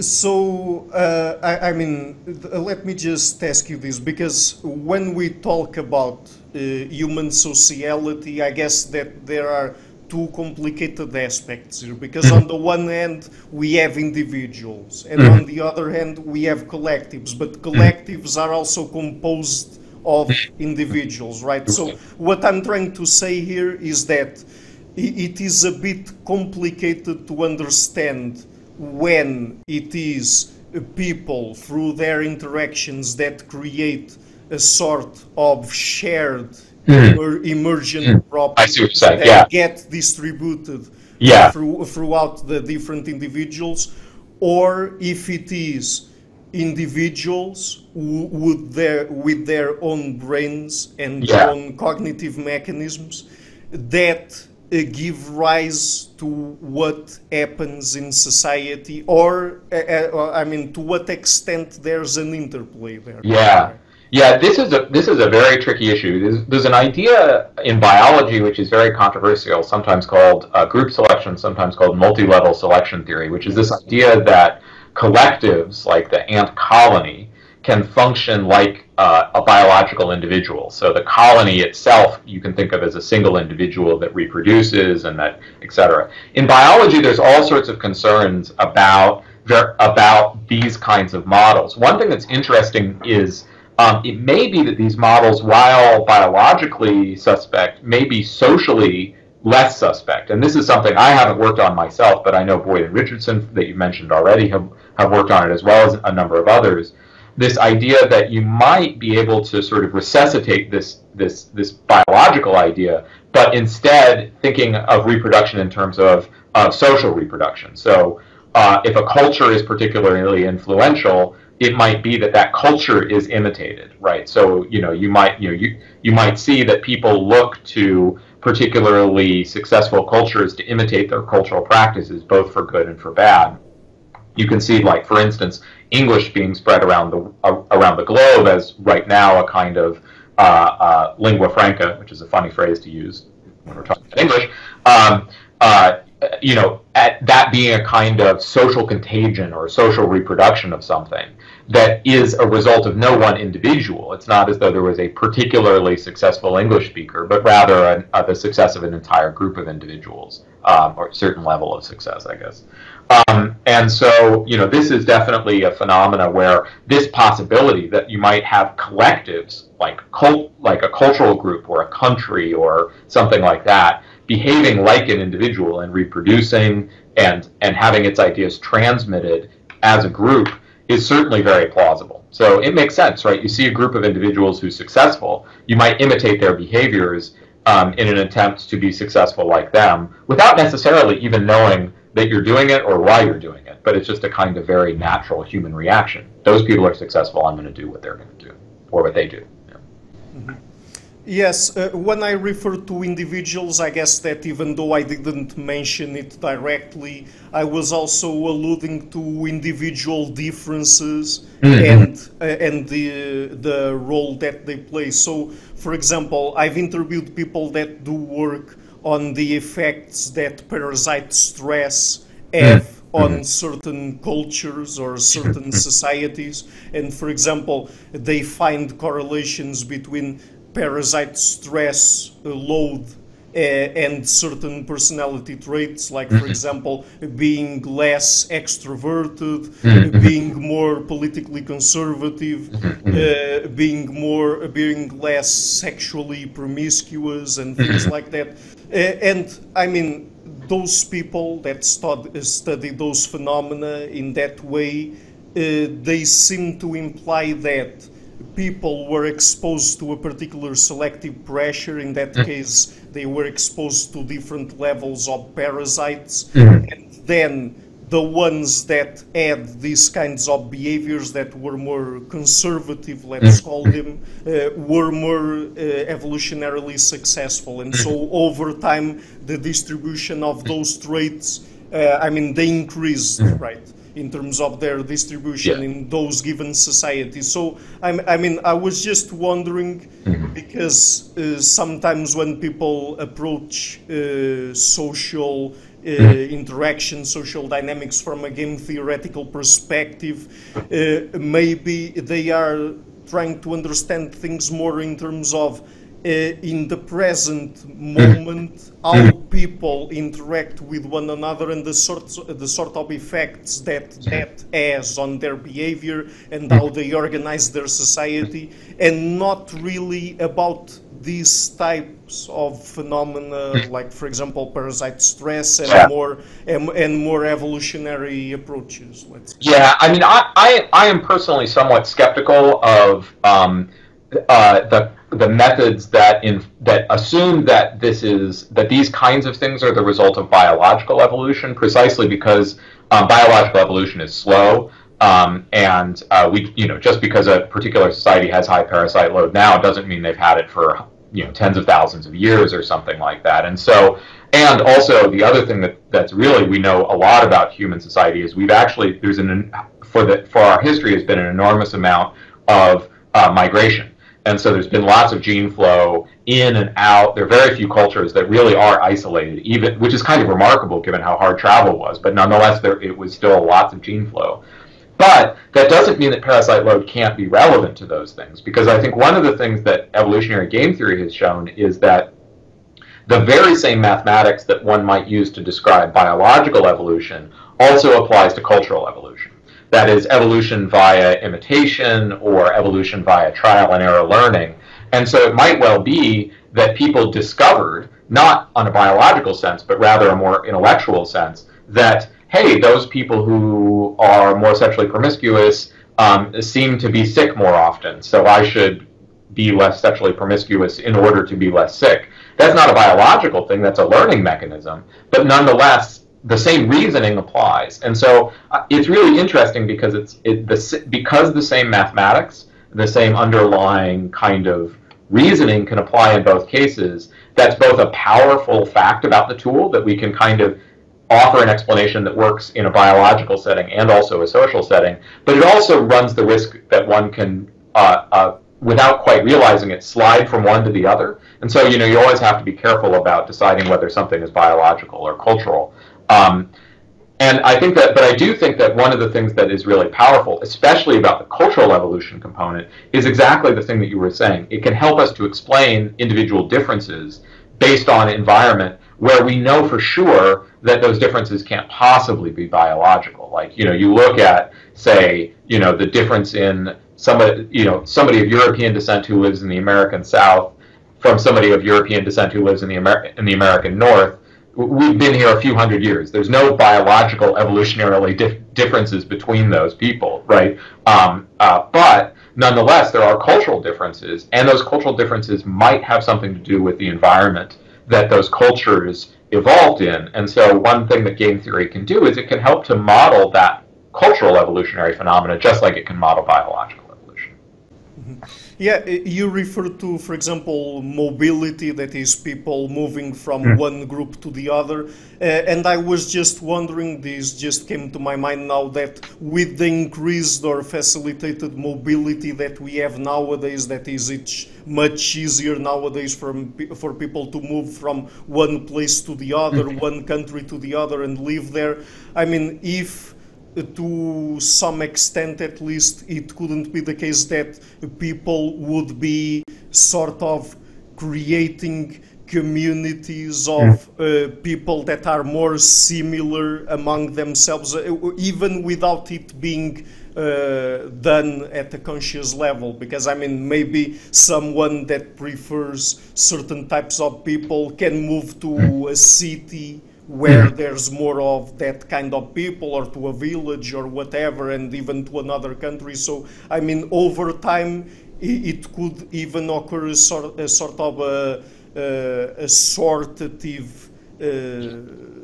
So, let me just ask you this, because when we talk about human sociality, I guess that there are two complicated aspects here, because on the one hand we have individuals, and on the other hand we have collectives, but collectives are also composed of individuals, right? So what I'm trying to say here is that it is a bit complicated to understand when it is people through their interactions that create a sort of shared emergent properties that get distributed throughout the different individuals, or if it is individuals with their own brains and own cognitive mechanisms that give rise to what happens in society, or to what extent there's an interplay there. Yeah, this is a very tricky issue. There's an idea in biology which is very controversial, sometimes called group selection, sometimes called multi-level selection theory, which is this idea that collectives, like the ant colony, can function like a biological individual. So the colony itself you can think of as a single individual that reproduces and that, etc. In biology, there's all sorts of concerns about these kinds of models. One thing that's interesting is it may be that these models, while biologically suspect, may be socially less suspect. And this is something I haven't worked on myself, but I know Boyd and Richardson, that you mentioned already, have worked on it, as well as a number of others. This idea that you might be able to sort of resuscitate this biological idea, but instead thinking of reproduction in terms of social reproduction. So if a culture is particularly influential, it might be that culture is imitated, right? So you might see that people look to particularly successful cultures to imitate their cultural practices, both for good and for bad. You can see, like, for instance, English being spread around the globe as right now a kind of lingua franca, which is a funny phrase to use when we're talking about English. At that being a kind of social contagion or social reproduction of something that is a result of no one individual. It's not as though there was a particularly successful English speaker, but rather the success of an entire group of individuals, or a certain level of success, I guess. And so, this is definitely a phenomena where this possibility that you might have collectives, like a cultural group or a country or something like that, behaving like an individual and reproducing and having its ideas transmitted as a group is certainly very plausible. So it makes sense, right? You see a group of individuals who's successful, you might imitate their behaviors in an attempt to be successful like them, without necessarily even knowing that you're doing it or why you're doing it. But it's just a kind of very natural human reaction. Those people are successful, I'm going to do what they're going to do, or what they do. Mm-hmm. Yes, when I refer to individuals, I guess that even though I didn't mention it directly, I was also alluding to individual differences and the role that they play. So, for example, I've interviewed people that do work on the effects that parasite stress have on certain cultures or certain societies. And, for example, they find correlations between parasite stress load and certain personality traits, like, for example, being less extroverted, being more politically conservative, being less sexually promiscuous, and things like that. And I mean, those people that study those phenomena in that way, they seem to imply that people were exposed to a particular selective pressure. In that case, they were exposed to different levels of parasites, and then the ones that had these kinds of behaviors that were more conservative, let's call them, were more evolutionarily successful. And so over time, the distribution of those traits, I mean, they increased, right, in terms of their distribution in those given societies. So, I mean, I was just wondering, because sometimes when people approach social interaction, social dynamics from a game theoretical perspective, maybe they are trying to understand things more in terms of in the present moment, how people interact with one another and the sort of effects that has on their behavior and how they organize their society, and not really about these types of phenomena, like, for example, parasite stress and more evolutionary approaches. Let's say. Yeah, I mean, I am personally somewhat skeptical of the methods that assume that these kinds of things are the result of biological evolution, precisely because biological evolution is slow, and just because a particular society has high parasite load now doesn't mean they've had it for tens of thousands of years or something like that. And so, and also the other thing that's really, we know a lot about human society is we've actually for our history has been an enormous amount of migration. And so there's been lots of gene flow in and out. There are very few cultures that really are isolated, even, which is kind of remarkable given how hard travel was. But nonetheless, it was still lots of gene flow. But that doesn't mean that parasite load can't be relevant to those things, because I think one of the things that evolutionary game theory has shown is that the very same mathematics that one might use to describe biological evolution also applies to cultural evolution. That is, evolution via imitation or evolution via trial and error learning. And so it might well be that people discovered, not on a biological sense, but rather a more intellectual sense, that, hey, those people who are more sexually promiscuous seem to be sick more often, so I should be less sexually promiscuous in order to be less sick. That's not a biological thing, that's a learning mechanism, but nonetheless, the same reasoning applies. And so it's really interesting because because the same mathematics, the same underlying kind of reasoning can apply in both cases. That's both a powerful fact about the tool, that we can kind of offer an explanation that works in a biological setting and also a social setting, but it also runs the risk that one can, without quite realizing it, slide from one to the other. And so, you always have to be careful about deciding whether something is biological or cultural. And I think that, but I do think that one of the things that is really powerful, especially about the cultural evolution component, is exactly the thing that you were saying. It can help us to explain individual differences based on environment where we know for sure that those differences can't possibly be biological. Like, you look at, say, the difference in somebody of European descent who lives in the American South from somebody of European descent who lives in the American North. We've been here a few hundred years. There's no biological evolutionarily differences between those people, right? But nonetheless, there are cultural differences, and those cultural differences might have something to do with the environment that those cultures evolved in. And so one thing that game theory can do is it can help to model that cultural evolutionary phenomena just like it can model biological evolution. Yeah, you refer to, for example, mobility, that is people moving from one group to the other. And I was just wondering, this just came to my mind now, that with the increased or facilitated mobility that we have nowadays, that is, it's much easier nowadays for people to move from one place to the other, one country to the other, and live there. I mean, if to some extent at least it couldn't be the case that people would be sort of creating communities of people that are more similar among themselves, even without it being done at a conscious level. Because I mean, maybe someone that prefers certain types of people can move to a city where there's more of that kind of people, or to a village or whatever, and even to another country. So I mean, over time it could even occur a sort of a assortative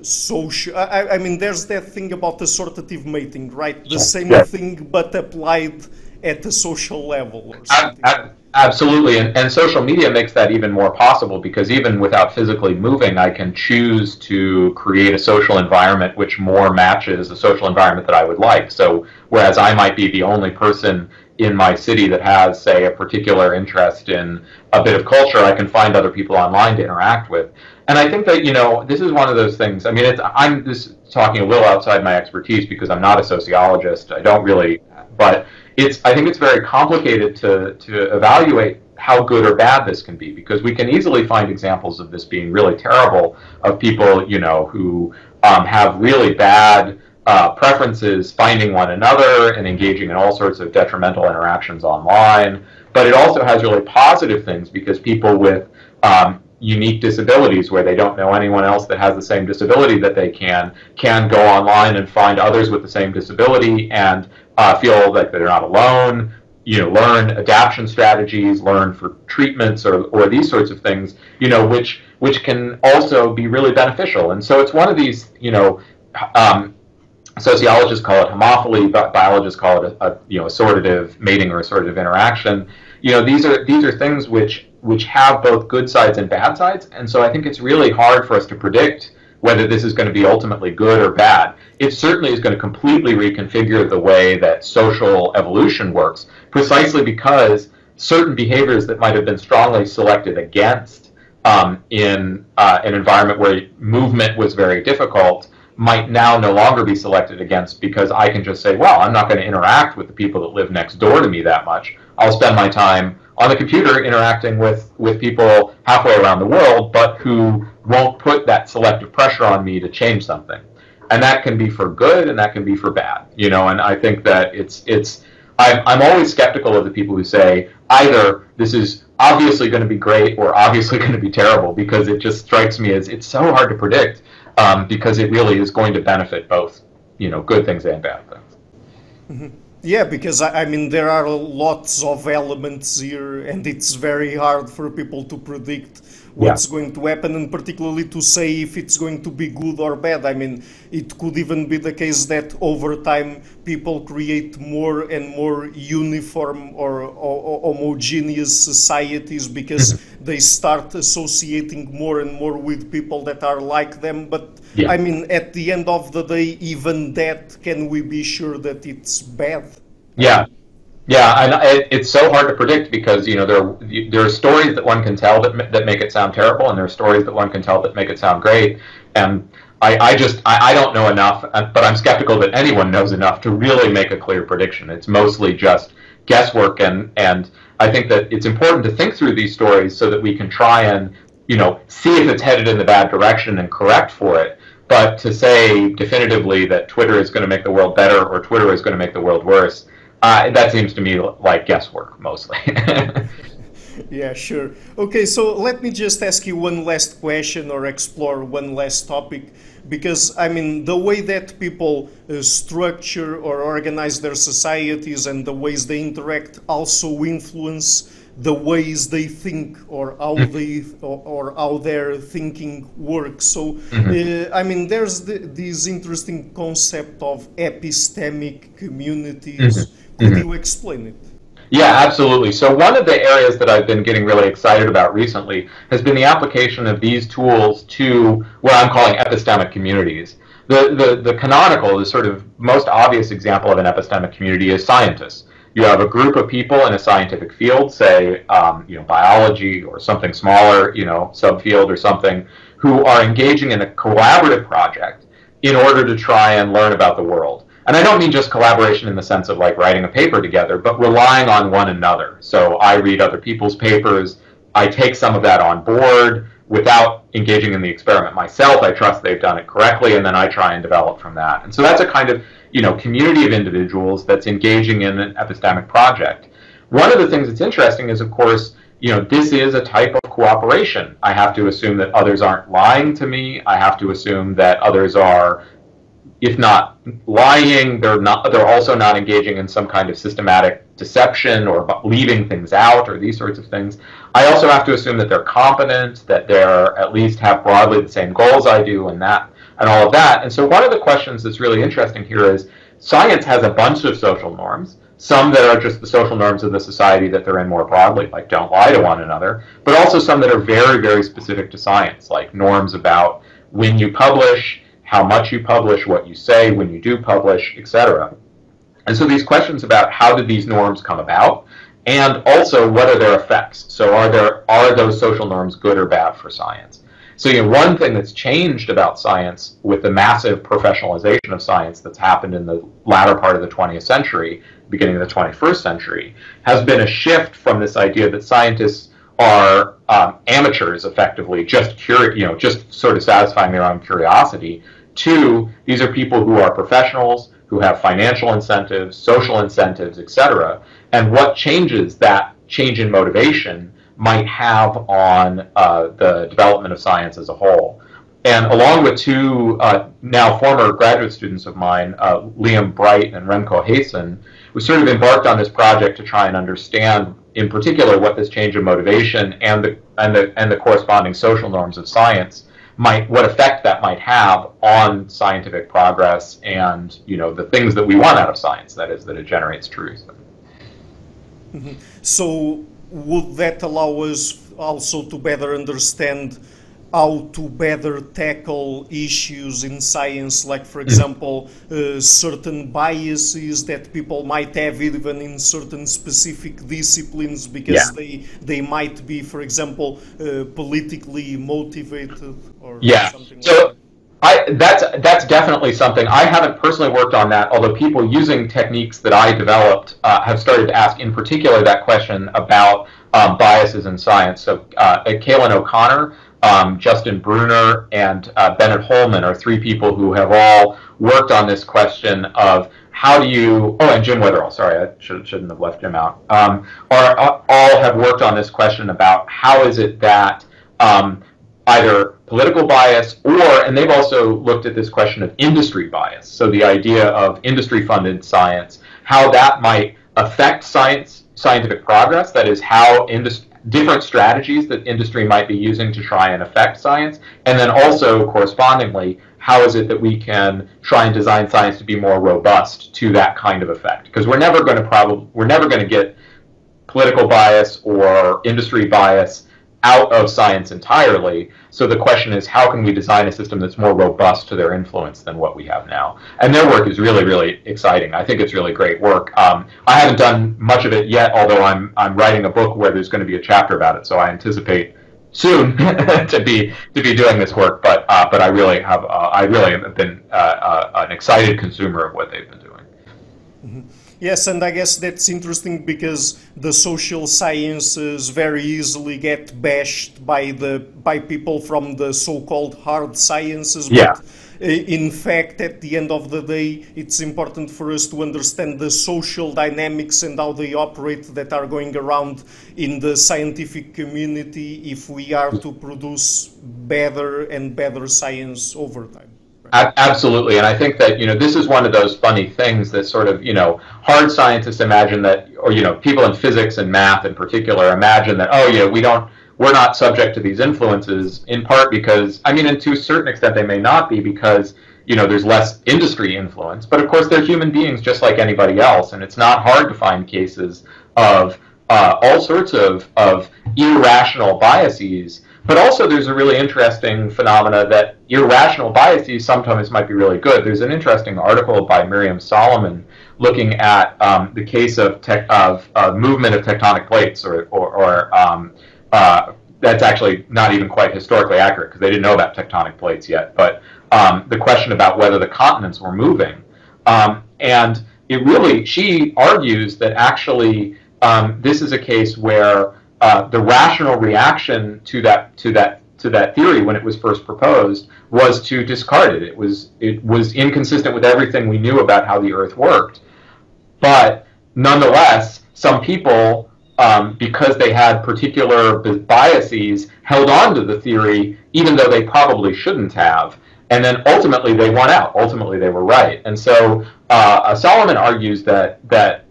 social. I mean, there's that thing about assortative mating, right? The same thing, but applied at the social level or something. Absolutely, and social media makes that even more possible, because even without physically moving, I can choose to create a social environment which more matches the social environment that I would like. So whereas I might be the only person in my city that has, say, a particular interest in a bit of culture, I can find other people online to interact with. And I think that, this is one of those things. I mean, I'm just talking a little outside my expertise because I'm not a sociologist. I don't really, but I think it's very complicated to evaluate how good or bad this can be, because we can easily find examples of this being really terrible, of people, who have really bad preferences finding one another and engaging in all sorts of detrimental interactions online. But it also has really positive things, because people with unique disabilities, where they don't know anyone else that has the same disability that they can go online and find others with the same disability and feel like they're not alone, learn adaptation strategies, learn for treatments or these sorts of things, which can also be really beneficial. And so it's one of these, sociologists call it homophily, biologists call it assortative mating or assortative interaction. These are things which have both good sides and bad sides, and so I think it's really hard for us to predict whether this is going to be ultimately good or bad. It certainly is going to completely reconfigure the way that social evolution works, precisely because certain behaviors that might have been strongly selected against in an environment where movement was very difficult might now no longer be selected against, because I can just say, well, I'm not going to interact with the people that live next door to me that much. I'll spend my time on the computer interacting with people halfway around the world, but who won't put that selective pressure on me to change something. And that can be for good and that can be for bad, and I think that I'm always skeptical of the people who say either this is obviously going to be great or obviously going to be terrible, because it just strikes me as it's so hard to predict, because it really is going to benefit both, good things and bad things. Mm-hmm. Yeah, because I mean, there are lots of elements here, and it's very hard for people to predict what's going to happen, and particularly to say if it's going to be good or bad. I mean, it could even be the case that over time people create more and more uniform or homogeneous societies, because they start associating more and more with people that are like them. But I mean, at the end of the day, even that, can we be sure that it's bad? Yeah, and it's so hard to predict, because there are stories that one can tell that make it sound terrible, and there are stories that one can tell that make it sound great. And I don't know enough, but I'm skeptical that anyone knows enough to really make a clear prediction. It's mostly just guesswork, and I think that it's important to think through these stories so that we can try and see if it's headed in the bad direction and correct for it. But to say definitively that Twitter is going to make the world better or Twitter is going to make the world worse, that seems to me like guesswork mostly. Yeah, sure. Okay, so let me just ask you one last question, or explore one last topic, because I mean, the way that people structure or organize their societies and the ways they interact also influence the ways they think, or how they or how their thinking works. So I mean, there's this interesting concept of epistemic communities. Could you explain it? Yeah, absolutely. So one of the areas that I've been getting really excited about recently has been the application of these tools to what I'm calling epistemic communities. The canonical, the sort of most obvious example of an epistemic community is scientists. You have a group of people in a scientific field, say, biology or something smaller, subfield or something, who are engaging in a collaborative project in order to try and learn about the world. And I don't mean just collaboration in the sense of like writing a paper together, but relying on one another. So I read other people's papers, I take some of that on board, without engaging in the experiment myself. I trust they've done it correctly, and then I try and develop from that. And so that's a kind of, community of individuals that's engaging in an epistemic project. One of the things that's interesting is, of course, this is a type of cooperation. I have to assume that others aren't lying to me. I have to assume that others are, if not lying, they're also not engaging in some kind of systematic deception or leaving things out or these sorts of things. I also have to assume that they're competent, that they're at least have broadly the same goals I do, and all of that. And so one of the questions that's really interesting here is science has a bunch of social norms, some that are just the social norms of the society that they're in more broadly, like don't lie to one another, but also some that are very, very specific to science, like norms about when you publish, how much you publish, what you say when you do publish, etc. And so these questions about how did these norms come about, and also what are their effects? So are those social norms good or bad for science? So one thing that's changed about science with the massive professionalization of science that's happened in the latter part of the 20th century, beginning of the 21st century, has been a shift from this idea that scientists are amateurs, effectively, just sort of satisfying their own curiosity, to these are people who are professionals, who have financial incentives, social incentives, etc. And what changes that change in motivation might have on the development of science as a whole. And along with two now former graduate students of mine, Liam Bright and Remco Haysen, we sort of embarked on this project to try and understand, in particular, what this change in motivation and the corresponding social norms of science what effect that might have on scientific progress and the things that we want out of science, that is, that it generates truth. Mm-hmm. So would that allow us also to better understand how to better tackle issues in science, like, for example, certain biases that people might have even in certain specific disciplines because they might be, for example, politically motivated or something so like that? That's definitely something. I haven't personally worked on that, although people using techniques that I developed have started to ask in particular that question about biases in science. So Kaylin O'Connor, Justin Bruner, and Bennett Holman are three people who have all worked on this question of how do you, and Jim Witherell, sorry, I shouldn't have left Jim out, all have worked on this question about how is it that either political bias and they've also looked at this question of industry bias, so the idea of industry-funded science, how that might affect scientific progress, that is how different strategies that industry might be using to try and affect science, and then also correspondingly, how is it that we can try and design science to be more robust to that kind of effect? Because we're never going to get political bias or industry bias out of science entirely. So the question is, how can we design a system that's more robust to their influence than what we have now? And their work is really, really exciting. I think it's really great work. I haven't done much of it yet, although I'm writing a book where there's going to be a chapter about it. So I anticipate soon to be doing this work. But I really have been an excited consumer of what they've been doing. Mm-hmm. Yes, and I guess that's interesting because the social sciences very easily get bashed by people from the so-called hard sciences. But in fact, at the end of the day, it's important for us to understand the social dynamics and how they operate that are going around in the scientific community if we are to produce better and better science over time. Absolutely, and I think that this is one of those funny things that sort of hard scientists imagine that, or people in physics and math in particular imagine that we're not subject to these influences, in part because and to a certain extent they may not be because there's less industry influence, but of course they're human beings just like anybody else, and it's not hard to find cases of all sorts of irrational biases. But also there's a really interesting phenomena that irrational biases sometimes might be really good. There's an interesting article by Miriam Zollman looking at the case of movement of tectonic plates, or that's actually not even quite historically accurate because they didn't know about tectonic plates yet, but the question about whether the continents were moving. And she argues that actually this is a case where the rational reaction to to that theory when it was first proposed was to discard it. It was inconsistent with everything we knew about how the Earth worked. But nonetheless, some people, because they had particular biases, held on to the theory even though they probably shouldn't have. And then ultimately they won out. Ultimately they were right. And so Zollman argues that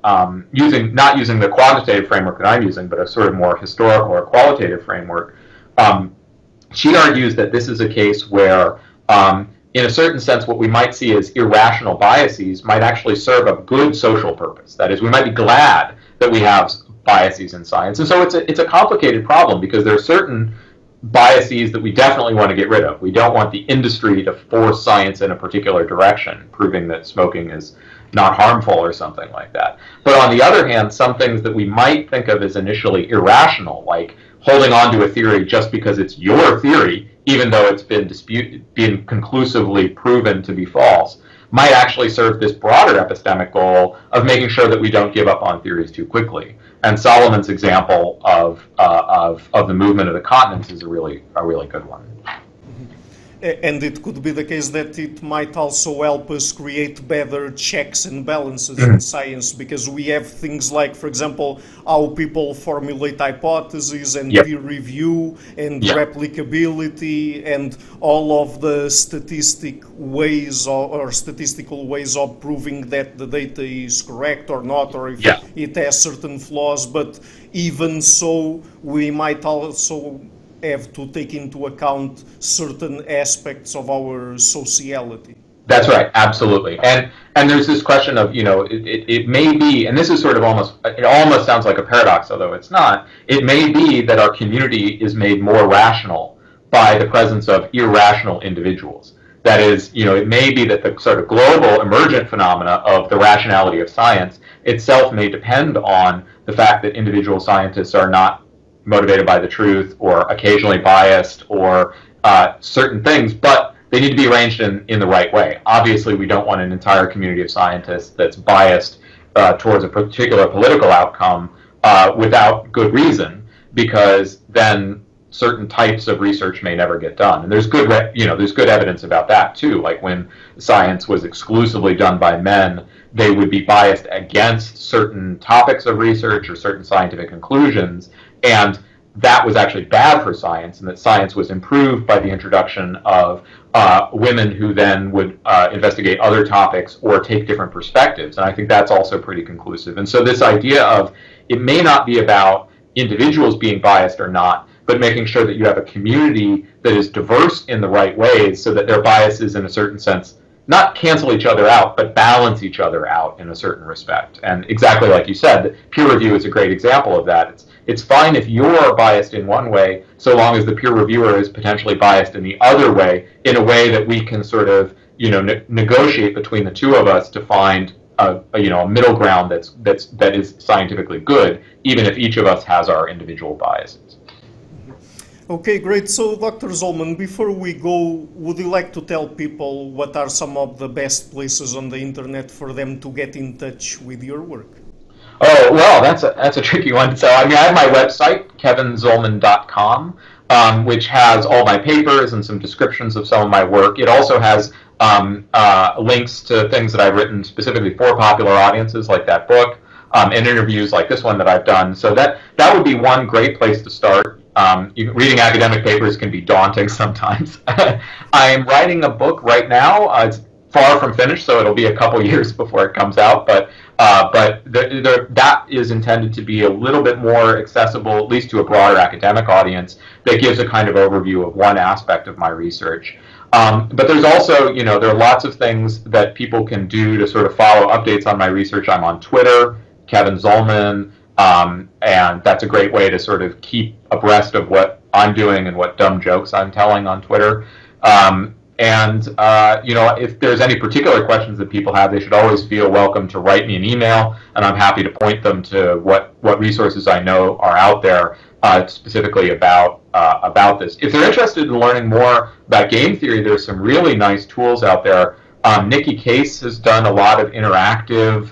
not using the quantitative framework that I'm using, but a sort of more historical or qualitative framework, she argues that this is a case where, in a certain sense, what we might see as irrational biases might actually serve a good social purpose. That is, we might be glad that we have biases in science. And so it's a complicated problem because there are certain biases that we definitely want to get rid of. We don't want the industry to force science in a particular direction, proving that smoking is not harmful or something like that. But on the other hand, some things that we might think of as initially irrational, like holding on to a theory just because it's your theory, even though it's been conclusively proven to be false, might actually serve this broader epistemic goal of making sure that we don't give up on theories too quickly. And Solomon's example of the movement of the continents is a really good one. And it could be the case that it might also help us create better checks and balances in science, because we have things like, for example, how people formulate hypotheses and peer review and replicability and all of the statistical ways of proving that the data is correct or not, or if it has certain flaws. But even so, we might also have to take into account certain aspects of our sociality. That's right, absolutely. And there's this question of, it may be, and this is sort of it almost sounds like a paradox, although it's not, it may be that our community is made more rational by the presence of irrational individuals. That is, it may be that the sort of global emergent phenomena of the rationality of science itself may depend on the fact that individual scientists are not motivated by the truth or occasionally biased or certain things, but they need to be arranged in the right way. Obviously, we don't want an entire community of scientists that's biased towards a particular political outcome without good reason, because then certain types of research may never get done. And there's good evidence about that too. Like when science was exclusively done by men, they would be biased against certain topics of research or certain scientific conclusions, and that was actually bad for science, and that science was improved by the introduction of women who then would investigate other topics or take different perspectives. And I think that's also pretty conclusive. And so this idea of it may not be about individuals being biased or not, but making sure that you have a community that is diverse in the right ways so that their biases, in a certain sense, not cancel each other out, but balance each other out in a certain respect. And exactly like you said, peer review is a great example of that. It's fine if you're biased in one way, so long as the peer reviewer is potentially biased in the other way, in a way that we can sort of, negotiate between the two of us to find a middle ground that is scientifically good, even if each of us has our individual biases. Okay, great. So, Dr. Zollman, before we go, would you like to tell people what are some of the best places on the internet for them to get in touch with your work? Oh, well, that's a tricky one. So, I have my website, kevinzollman.com, which has all my papers and some descriptions of some of my work. It also has links to things that I've written specifically for popular audiences, like that book, and interviews like this one that I've done. So that would be one great place to start. Reading academic papers can be daunting sometimes. I am writing a book right now. It's far from finished, so it'll be a couple years before it comes out. But that is intended to be a little bit more accessible, at least to a broader academic audience, that gives a kind of overview of one aspect of my research. But there's also, there are lots of things that people can do to sort of follow updates on my research. I'm on Twitter, Kevin Zollman. And that's a great way to sort of keep abreast of what I'm doing and what dumb jokes I'm telling on Twitter. If there's any particular questions that people have, they should always feel welcome to write me an email, and I'm happy to point them to what resources I know are out there specifically about this. If they're interested in learning more about game theory, there's some really nice tools out there. Nikki Case has done a lot of interactive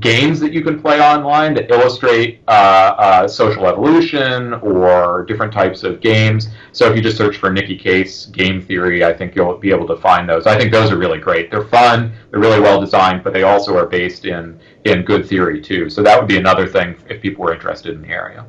games that you can play online that illustrate social evolution or different types of games. So if you just search for Nicky Case Game Theory, I think you'll be able to find those. I think those are really great. They're fun, they're really well designed, but they also are based in good theory too. So that would be another thing if people were interested in the area.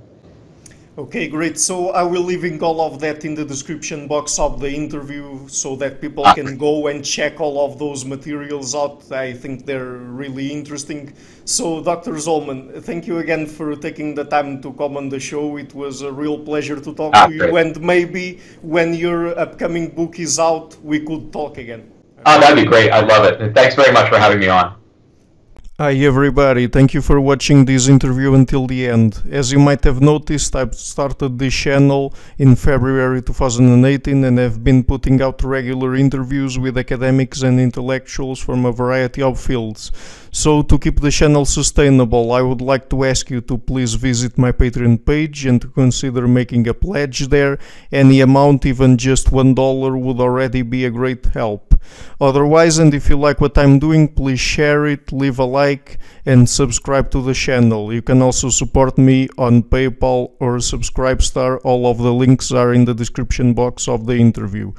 Okay, great. So I will leaving all of that in the description box of the interview so that people can go and check all of those materials out. I think they're really interesting. So Dr. Zollman, thank you again for taking the time to come on the show. It was a real pleasure to talk to you. Great. And maybe when your upcoming book is out, we could talk again. Oh, that'd be great. I love it. And thanks very much for having me on. Hi everybody, thank you for watching this interview until the end. As you might have noticed, I've started this channel in February 2018 and have been putting out regular interviews with academics and intellectuals from a variety of fields. So to keep the channel sustainable, I would like to ask you to please visit my Patreon page and to consider making a pledge there. Any amount, even just $1, would already be a great help. Otherwise, and if you like what I'm doing, please share it, leave a like and subscribe to the channel. You can also support me on PayPal or Subscribestar. All of the links are in the description box of the interview.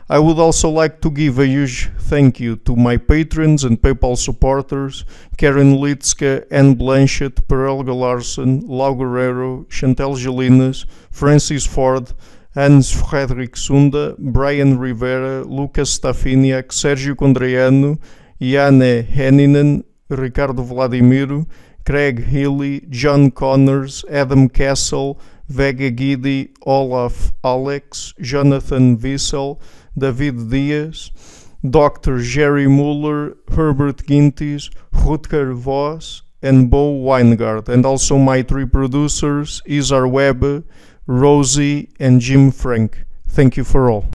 I would also like to give a huge thank you to my patrons and PayPal supporters: Karen Litska, Anne Blanchett, Perelga Larson, Lau Guerrero, Chantel Gelinas, Francis Ford, Hans Frederick Sunda, Brian Rivera, Lucas Stafiniak, Sergio Condreanu, Jane Henninen, Ricardo Vladimiro, Craig Healy, John Connors, Adam Castle, Vega Guidi, Olaf Alex, Jonathan Wiesel, David Diaz, Dr. Jerry Muller, Herbert Gintis, Rutger Voss, and Bo Weingart, and also my three producers, Isar Webbe, Rosie, and Jim Frank. Thank you for all.